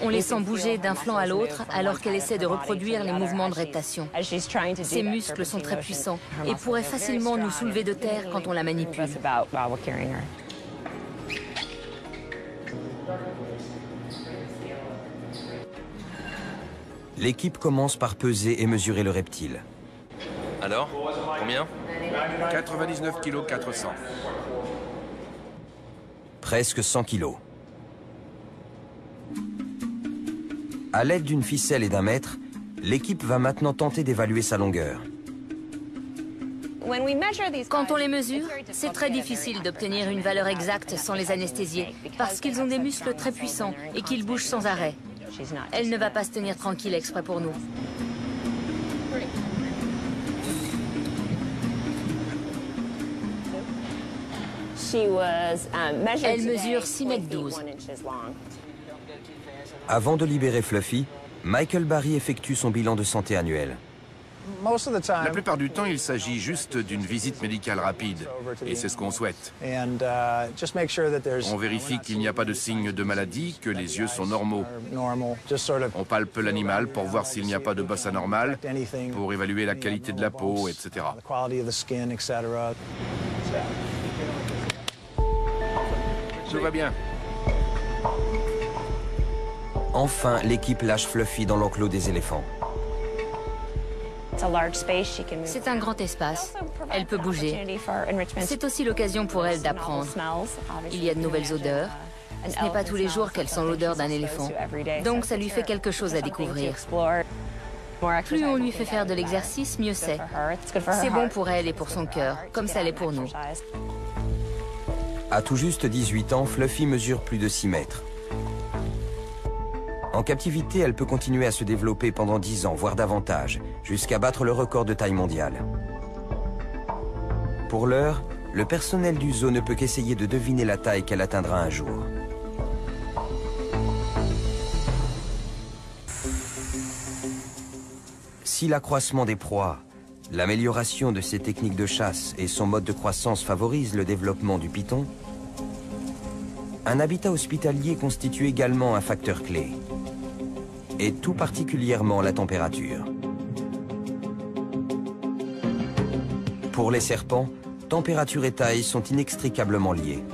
On les sent bouger d'un flanc à l'autre alors qu'elle essaie de reproduire les mouvements de reptation. Ses muscles sont très puissants et pourraient facilement nous soulever de terre quand on la manipule. L'équipe commence par peser et mesurer le reptile. Alors, combien ? 99 kg 400. Presque 100 kilos. À l'aide d'une ficelle et d'un mètre, l'équipe va maintenant tenter d'évaluer sa longueur. Quand on les mesure, c'est très difficile d'obtenir une valeur exacte sans les anesthésier, parce qu'ils ont des muscles très puissants et qu'ils bougent sans arrêt. Elle ne va pas se tenir tranquille exprès pour nous. Elle mesure 6,12 m. Avant de libérer Fluffy, Michael Barry effectue son bilan de santé annuel. La plupart du temps, il s'agit juste d'une visite médicale rapide, et c'est ce qu'on souhaite. On vérifie qu'il n'y a pas de signes de maladie, que les yeux sont normaux. On palpe l'animal pour voir s'il n'y a pas de bosse anormale, pour évaluer la qualité de la peau, etc. Tout va bien. Enfin, l'équipe lâche Fluffy dans l'enclos des éléphants. C'est un grand espace. Elle peut bouger. C'est aussi l'occasion pour elle d'apprendre. Il y a de nouvelles odeurs. Ce n'est pas tous les jours qu'elle sent l'odeur d'un éléphant. Donc ça lui fait quelque chose à découvrir. Plus on lui fait faire de l'exercice, mieux c'est. C'est bon pour elle et pour son cœur, comme ça l'est pour nous. À tout juste 18 ans, Fluffy mesure plus de 6 mètres. En captivité, elle peut continuer à se développer pendant 10 ans, voire davantage, jusqu'à battre le record de taille mondiale. Pour l'heure, le personnel du zoo ne peut qu'essayer de deviner la taille qu'elle atteindra un jour. Si l'accroissement des proies, l'amélioration de ses techniques de chasse et son mode de croissance favorisent le développement du python, un habitat hospitalier constitue également un facteur clé, et tout particulièrement la température. Pour les serpents, température et taille sont inextricablement liées.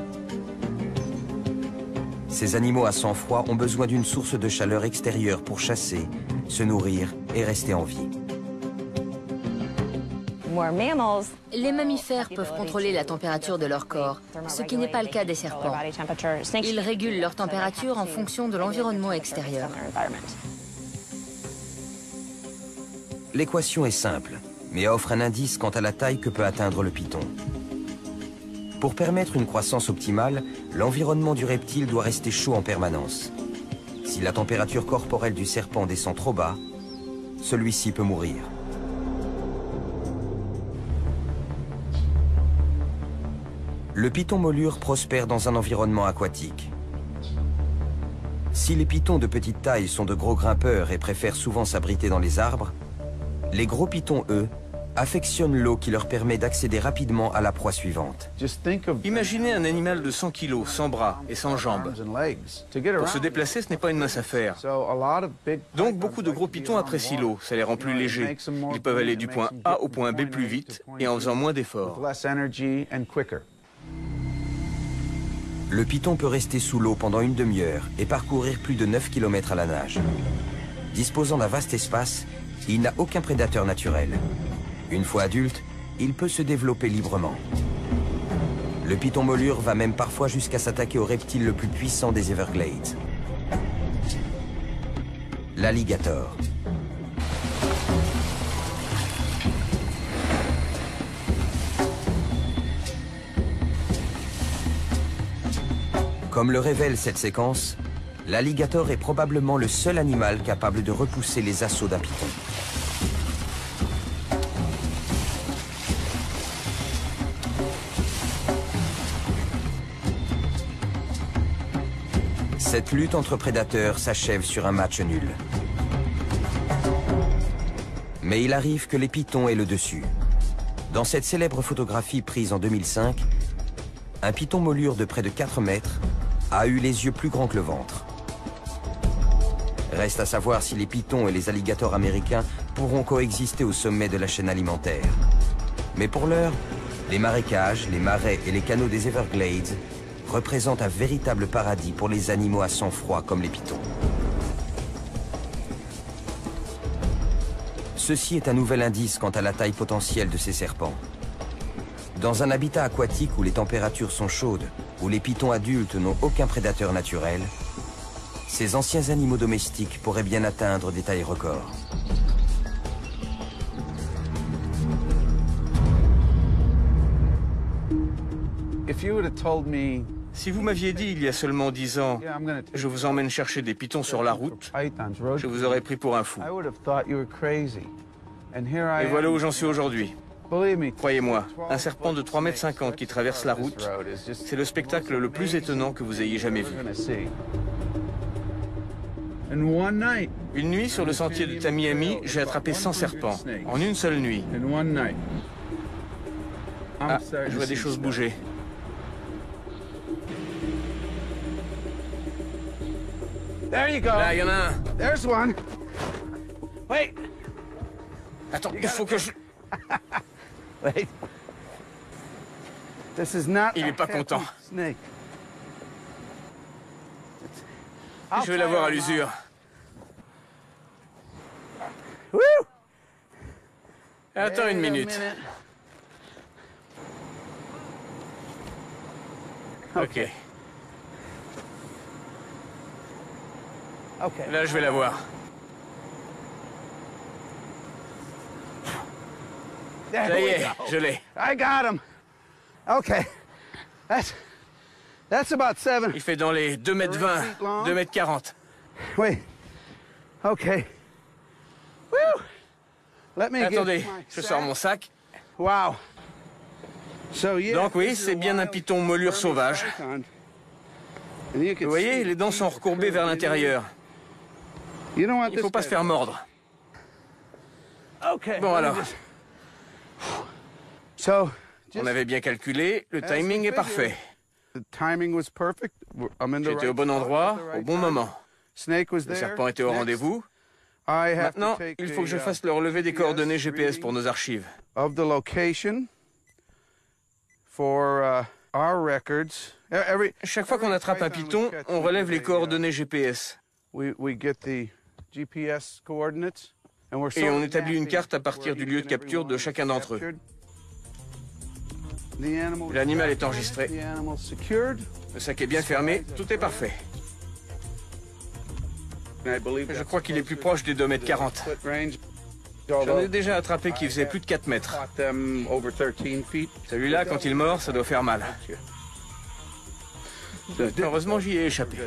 Ces animaux à sang froid ont besoin d'une source de chaleur extérieure pour chasser, se nourrir et rester en vie. Les mammifères peuvent contrôler la température de leur corps, ce qui n'est pas le cas des serpents. Ils régulent leur température en fonction de l'environnement extérieur. L'équation est simple, mais offre un indice quant à la taille que peut atteindre le python. Pour permettre une croissance optimale, l'environnement du reptile doit rester chaud en permanence. Si la température corporelle du serpent descend trop bas, celui-ci peut mourir. Le python molure prospère dans un environnement aquatique. Si les pythons de petite taille sont de gros grimpeurs et préfèrent souvent s'abriter dans les arbres, les gros pythons, eux, affectionnent l'eau qui leur permet d'accéder rapidement à la proie suivante. Imaginez un animal de 100 kg, sans bras et sans jambes. Pour se déplacer, ce n'est pas une mince affaire. Donc beaucoup de gros pythons apprécient l'eau, ça les rend plus légers. Ils peuvent aller du point A au point B plus vite et en faisant moins d'efforts. Le python peut rester sous l'eau pendant une demi-heure et parcourir plus de 9 km à la nage. Disposant d'un vaste espace, il n'a aucun prédateur naturel. Une fois adulte, il peut se développer librement. Le python molure va même parfois jusqu'à s'attaquer au reptile le plus puissant des Everglades, l'alligator. Comme le révèle cette séquence, l'alligator est probablement le seul animal capable de repousser les assauts d'un python. Cette lutte entre prédateurs s'achève sur un match nul. Mais il arrive que les pythons aient le dessus. Dans cette célèbre photographie prise en 2005, un python molure de près de 4 mètres a eu les yeux plus grands que le ventre. Reste à savoir si les pythons et les alligators américains pourront coexister au sommet de la chaîne alimentaire. Mais pour l'heure, les marécages, les marais et les canaux des Everglades représentent un véritable paradis pour les animaux à sang froid comme les pythons. Ceci est un nouvel indice quant à la taille potentielle de ces serpents. Dans un habitat aquatique où les températures sont chaudes, où les pythons adultes n'ont aucun prédateur naturel, ces anciens animaux domestiques pourraient bien atteindre des tailles records. Si vous m'aviez dit il y a seulement 10 ans, je vous emmène chercher des pythons sur la route, je vous aurais pris pour un fou. Et voilà où j'en suis aujourd'hui. Croyez-moi, un serpent de 3,50 m qui traverse la route, c'est le spectacle le plus étonnant que vous ayez jamais vu. Une nuit, sur le sentier de Tamiami, j'ai attrapé 100 serpents, en une seule nuit. Ah, je vois des choses bouger. Là, il y en a un. Wait. Attends, il faut que je... Wait. Il n'est pas content. Je vais l'avoir à l'usure. Attends une minute. Ok. Là, je vais l'avoir. Ça y est, je l'ai. I got him. Okay. That's about 7. Il fait dans les 2,20 m, 2,40 m. Wait. Okay. Woo. Let me Attendez, get my je sors mon sac. Wow. Donc oui, c'est bien un python moulure sauvage. Vous voyez, les dents sont recourbées vers l'intérieur. Il ne faut pas se faire mordre. Bon alors. On avait bien calculé, le timing est parfait. J'étais au bon endroit, au bon moment. Le serpent était au rendez-vous. Maintenant, il faut que je fasse le relevé des coordonnées GPS pour nos archives. Chaque fois qu'on attrape un python, on relève les coordonnées GPS. Et on établit une carte à partir du lieu de capture de chacun d'entre eux. L'animal est enregistré. Le sac est bien fermé, tout est parfait. Je crois qu'il est plus proche des 2,40 m. J'en ai déjà attrapé qui faisait plus de 4 mètres. Celui-là, quand il mord, ça doit faire mal. Heureusement, j'y ai échappé.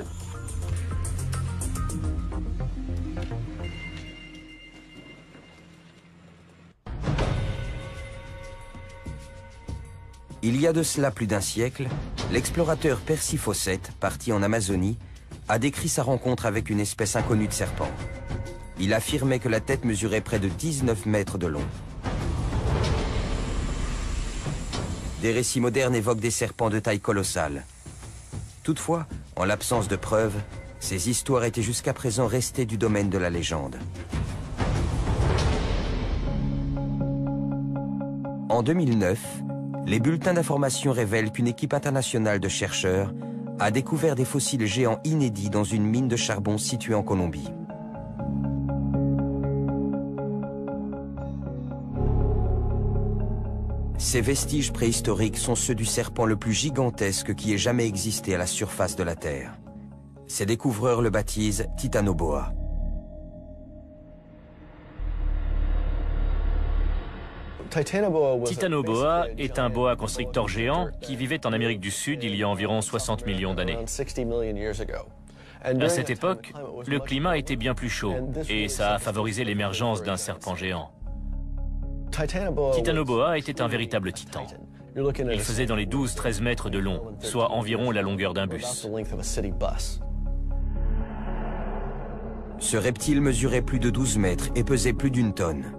Il y a de cela plus d'un siècle, l'explorateur Percy Fawcett, parti en Amazonie, a décrit sa rencontre avec une espèce inconnue de serpent. Il affirmait que la tête mesurait près de 19 mètres de long. Des récits modernes évoquent des serpents de taille colossale. Toutefois, en l'absence de preuves, ces histoires étaient jusqu'à présent restées du domaine de la légende. En 2009, les bulletins d'information révèlent qu'une équipe internationale de chercheurs a découvert des fossiles géants inédits dans une mine de charbon située en Colombie. Ces vestiges préhistoriques sont ceux du serpent le plus gigantesque qui ait jamais existé à la surface de la Terre. Ses découvreurs le baptisent Titanoboa. Titanoboa est un boa constrictor géant qui vivait en Amérique du Sud il y a environ 60 millions d'années. À cette époque, le climat était bien plus chaud et ça a favorisé l'émergence d'un serpent géant. Titanoboa était un véritable titan. Il faisait dans les 12-13 mètres de long, soit environ la longueur d'un bus. Ce reptile mesurait plus de 12 mètres et pesait plus d'1 tonne.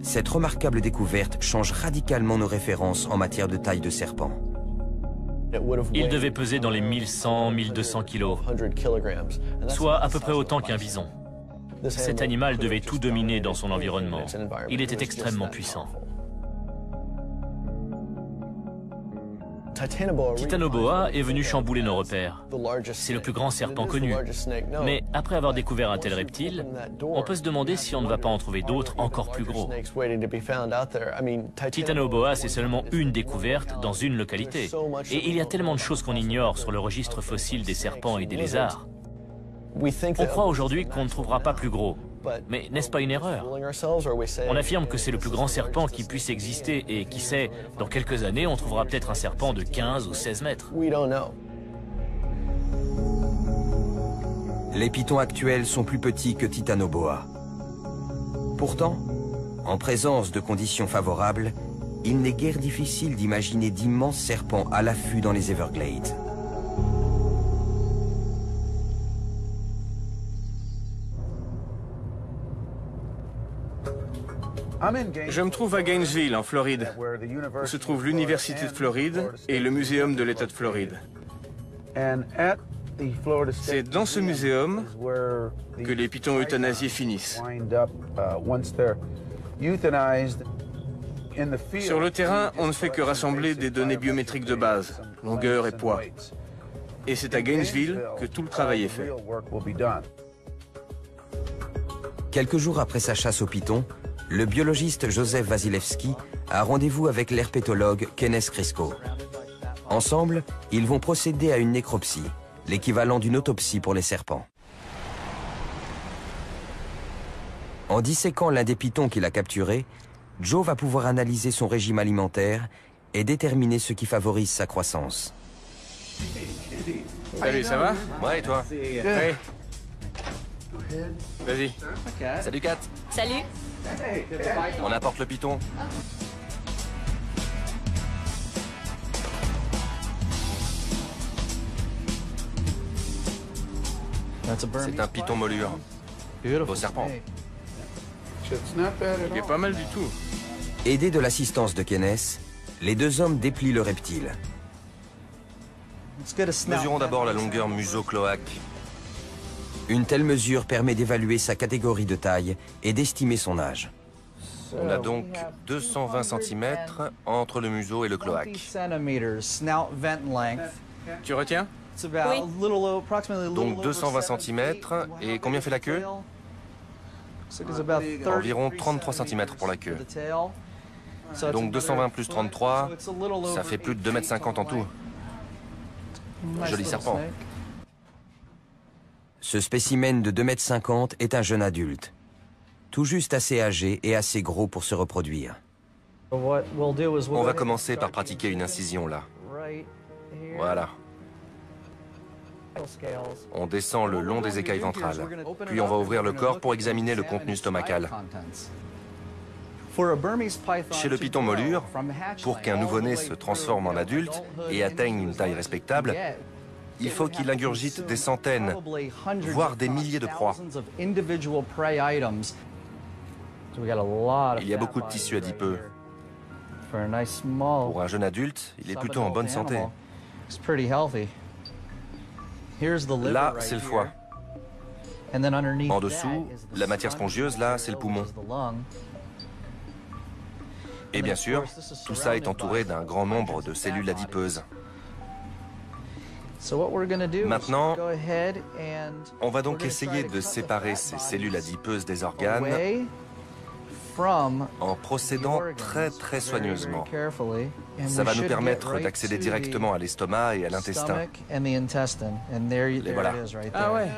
Cette remarquable découverte change radicalement nos références en matière de taille de serpent. Il devait peser dans les 1100-1200 kilos, soit à peu près autant qu'un bison. Cet animal devait tout dominer dans son environnement. Il était extrêmement puissant. Titanoboa est venu chambouler nos repères. C'est le plus grand serpent connu. Mais après avoir découvert un tel reptile, on peut se demander si on ne va pas en trouver d'autres encore plus gros. Titanoboa, c'est seulement une découverte dans une localité. Et il y a tellement de choses qu'on ignore sur le registre fossile des serpents et des lézards. On croit aujourd'hui qu'on ne trouvera pas plus gros. Mais n'est-ce pas une erreur? On affirme que c'est le plus grand serpent qui puisse exister et qui sait, dans quelques années, on trouvera peut-être un serpent de 15 ou 16 mètres. Les pythons actuels sont plus petits que Titanoboa. Pourtant, En présence de conditions favorables, il n'est guère difficile d'imaginer d'immenses serpents à l'affût dans les Everglades. Je me trouve à Gainesville, en Floride, où se trouve l'Université de Floride et le Muséum de l'État de Floride. C'est dans ce muséum que les pitons euthanasiés finissent. Sur le terrain, on ne fait que rassembler des données biométriques de base, longueur et poids. Et c'est à Gainesville que tout le travail est fait. Quelques jours après sa chasse aux pitons, le biologiste Joseph Wasilewski a rendez-vous avec l'herpétologue Kenneth Crisco. Ensemble, ils vont procéder à une nécropsie, l'équivalent d'une autopsie pour les serpents. En disséquant l'un des pitons qu'il a capturé, Joe va pouvoir analyser son régime alimentaire et déterminer ce qui favorise sa croissance. Salut, ça va? Ouais, et toi? Ouais. Vas-y. Salut, Kat. Salut. On apporte le piton. C'est un piton molure. Beau serpent. Il est pas mal du tout. Aidés de l'assistance de Kenneth, les deux hommes déplient le reptile. Mesurons d'abord la longueur museau-cloaque. Une telle mesure permet d'évaluer sa catégorie de taille et d'estimer son âge. On a donc 220 cm entre le museau et le cloaque. Tu retiens? Donc 220 cm. Et combien fait la queue? Environ 33 cm pour la queue. Donc 220 plus 33, ça fait plus de 2,50 m en tout. Joli serpent. Ce spécimen de 2,50 m est un jeune adulte, tout juste assez âgé et assez gros pour se reproduire. On va commencer par pratiquer une incision là. Voilà. On descend le long des écailles ventrales. Puis on va ouvrir le corps pour examiner le contenu stomacal. Chez le python molure, pour qu'un nouveau-né se transforme en adulte et atteigne une taille respectable, il faut qu'il ingurgite des centaines, voire des milliers de proies. Il y a beaucoup de tissu adipeux. Pour un jeune adulte, il est plutôt en bonne santé. Là, c'est le foie. En dessous, la matière spongieuse, là, c'est le poumon. Et bien sûr, tout ça est entouré d'un grand nombre de cellules adipeuses. Maintenant, on va donc essayer de séparer ces cellules adipeuses des organes en procédant très soigneusement. Ça va nous permettre d'accéder directement à l'estomac et à l'intestin. Les voilà. Ah ouais.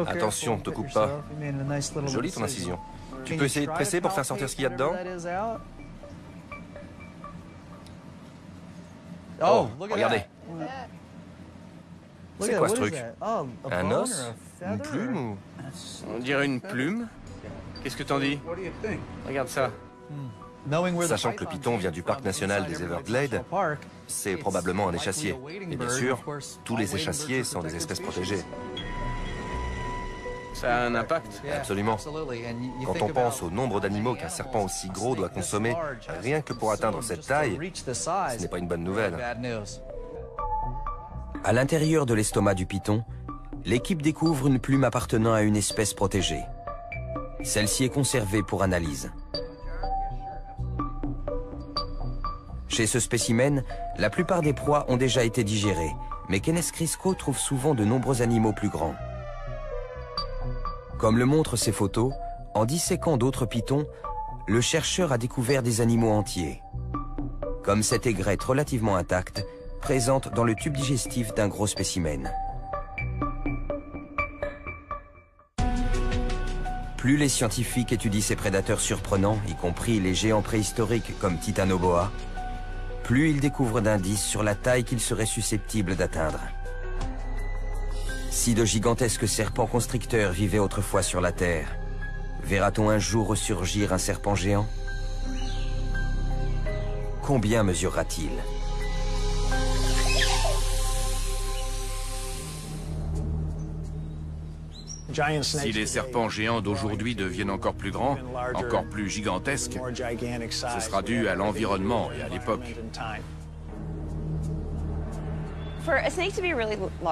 Attention, ne te coupe pas. Jolie ton incision. Tu peux essayer de presser pour faire sortir ce qu'il y a dedans? Oh, regardez. C'est quoi ce truc? Un os? Une plume ou... On dirait une plume. Qu'est-ce que t'en dis? Regarde ça. Sachant que le python vient du parc national des Everglades, c'est probablement un échassier. Et bien sûr, tous les échassiers sont des espèces protégées. Ça a un impact? Absolument. Quand on pense au nombre d'animaux qu'un serpent aussi gros doit consommer rien que pour atteindre cette taille, ce n'est pas une bonne nouvelle. À l'intérieur de l'estomac du python, l'équipe découvre une plume appartenant à une espèce protégée. Celle-ci est conservée pour analyse. Chez ce spécimen, la plupart des proies ont déjà été digérées, mais Kenneth Crisco trouve souvent de nombreux animaux plus grands. Comme le montrent ces photos, en disséquant d'autres pythons, le chercheur a découvert des animaux entiers. Comme cette aigrette relativement intacte, présente dans le tube digestif d'un gros spécimen. Plus les scientifiques étudient ces prédateurs surprenants, y compris les géants préhistoriques comme Titanoboa, plus ils découvrent d'indices sur la taille qu'ils seraient susceptibles d'atteindre. Si de gigantesques serpents constricteurs vivaient autrefois sur la Terre, Verra-t-on un jour ressurgir un serpent géant? Combien mesurera-t-il? Si les serpents géants d'aujourd'hui deviennent encore plus grands, encore plus gigantesques, ce sera dû à l'environnement et à l'époque.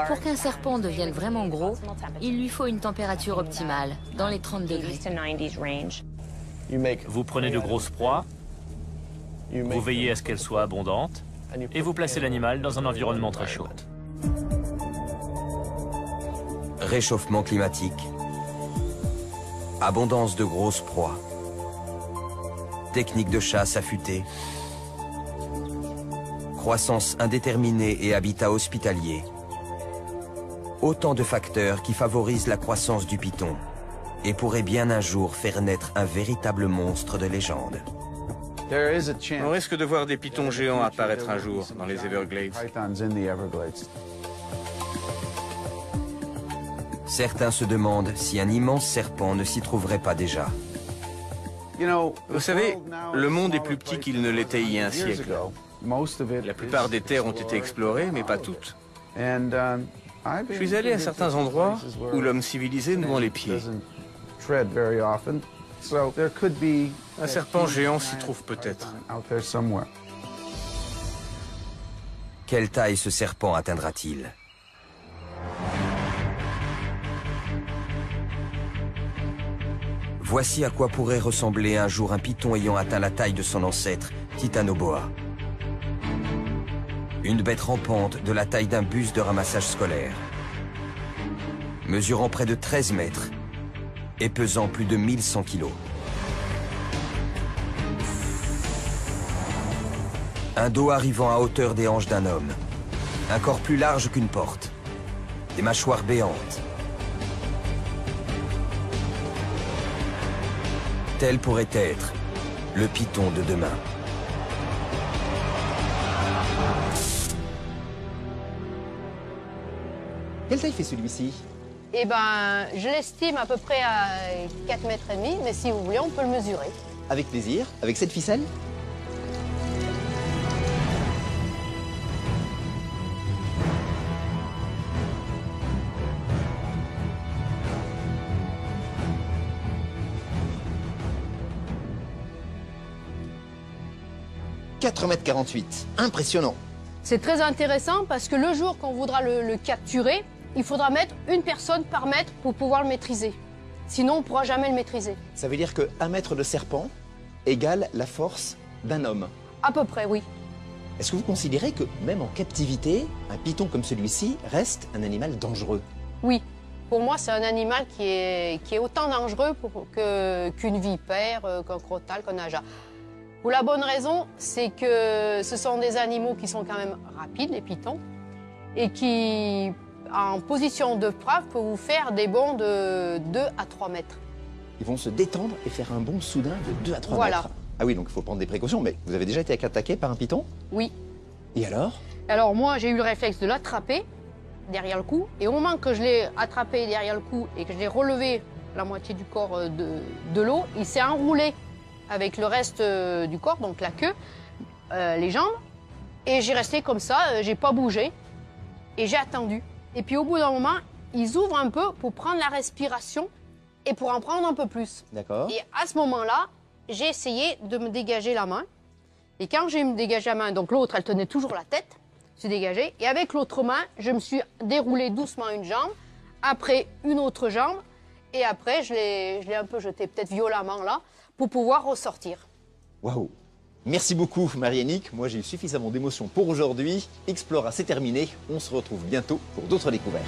Pour qu'un serpent devienne vraiment gros, il lui faut une température optimale, dans les 30 degrés. Vous prenez de grosses proies, vous veillez à ce qu'elles soient abondantes, et vous placez l'animal dans un environnement très chaud. Réchauffement climatique, abondance de grosses proies, technique de chasse affûtée, croissance indéterminée et habitat hospitalier. Autant de facteurs qui favorisent la croissance du python et pourraient bien un jour faire naître un véritable monstre de légende. On risque de voir des pythons géants apparaître un jour dans les Everglades. Certains se demandent si un immense serpent ne s'y trouverait pas déjà. Vous savez, le monde est plus petit qu'il ne l'était il y a un siècle. La plupart des terres ont été explorées, mais pas toutes. Je suis allé à certains endroits où l'homme civilisé nous vend les pieds. Un serpent géant s'y trouve peut-être. Quelle taille ce serpent atteindra-t-il? Voici à quoi pourrait ressembler un jour un python ayant atteint la taille de son ancêtre, Titanoboa. Une bête rampante de la taille d'un bus de ramassage scolaire. Mesurant près de 13 mètres et pesant plus de 1100 kilos. Un dos arrivant à hauteur des hanches d'un homme. Un corps plus large qu'une porte. Des mâchoires béantes. Tel pourrait être le python de demain. Quelle taille fait celui-ci? Eh ben, je l'estime à peu près à 4,5 mètres, mais si vous voulez, on peut le mesurer. Avec plaisir. Avec cette ficelle? « 4,48 m. Impressionnant. C'est très intéressant parce que le jour qu'on voudra le capturer, il faudra mettre une personne par mètre pour pouvoir le maîtriser. Sinon, on ne pourra jamais le maîtriser. Ça veut dire que 1 mètre de serpent égale la force d'un homme? À peu près, oui. Est-ce que vous considérez que même en captivité, un python comme celui-ci reste un animal dangereux? Oui. Pour moi, c'est un animal qui est autant dangereux qu'une vipère, qu'un crotale, qu'un naja. Pour la bonne raison, c'est que ce sont des animaux qui sont quand même rapides, les pythons, et qui, en position de frappe, peuvent vous faire des bonds de 2 à 3 mètres. Ils vont se détendre et faire un bond soudain de 2 à 3 voilà. mètres. Ah oui, donc il faut prendre des précautions. Mais vous avez déjà été attaqué par un python? Oui. Et alors? Alors moi, j'ai eu le réflexe de l'attraper derrière le cou. Et au moment que je l'ai attrapé derrière le cou et que je l'ai relevé la moitié du corps de l'eau, il s'est enroulé avec le reste du corps, donc la queue, les jambes. Et j'ai resté comme ça, j'ai pas bougé. Et j'ai attendu. Et puis au bout d'un moment, ils ouvrent un peu pour prendre la respiration et pour en prendre un peu plus. D'accord. Et à ce moment-là, j'ai essayé de me dégager la main. Et quand j'ai dégagé la main, donc l'autre, elle tenait toujours la tête, je suis dégagée. Et avec l'autre main, je me suis déroulé doucement une jambe, après une autre jambe, et après, je l'ai un peu jeté, peut-être violemment là, pour pouvoir ressortir. Waouh! Merci beaucoup, Marie-Annick. Moi, j'ai eu suffisamment d'émotions pour aujourd'hui. Explora, c'est terminé. On se retrouve bientôt pour d'autres découvertes.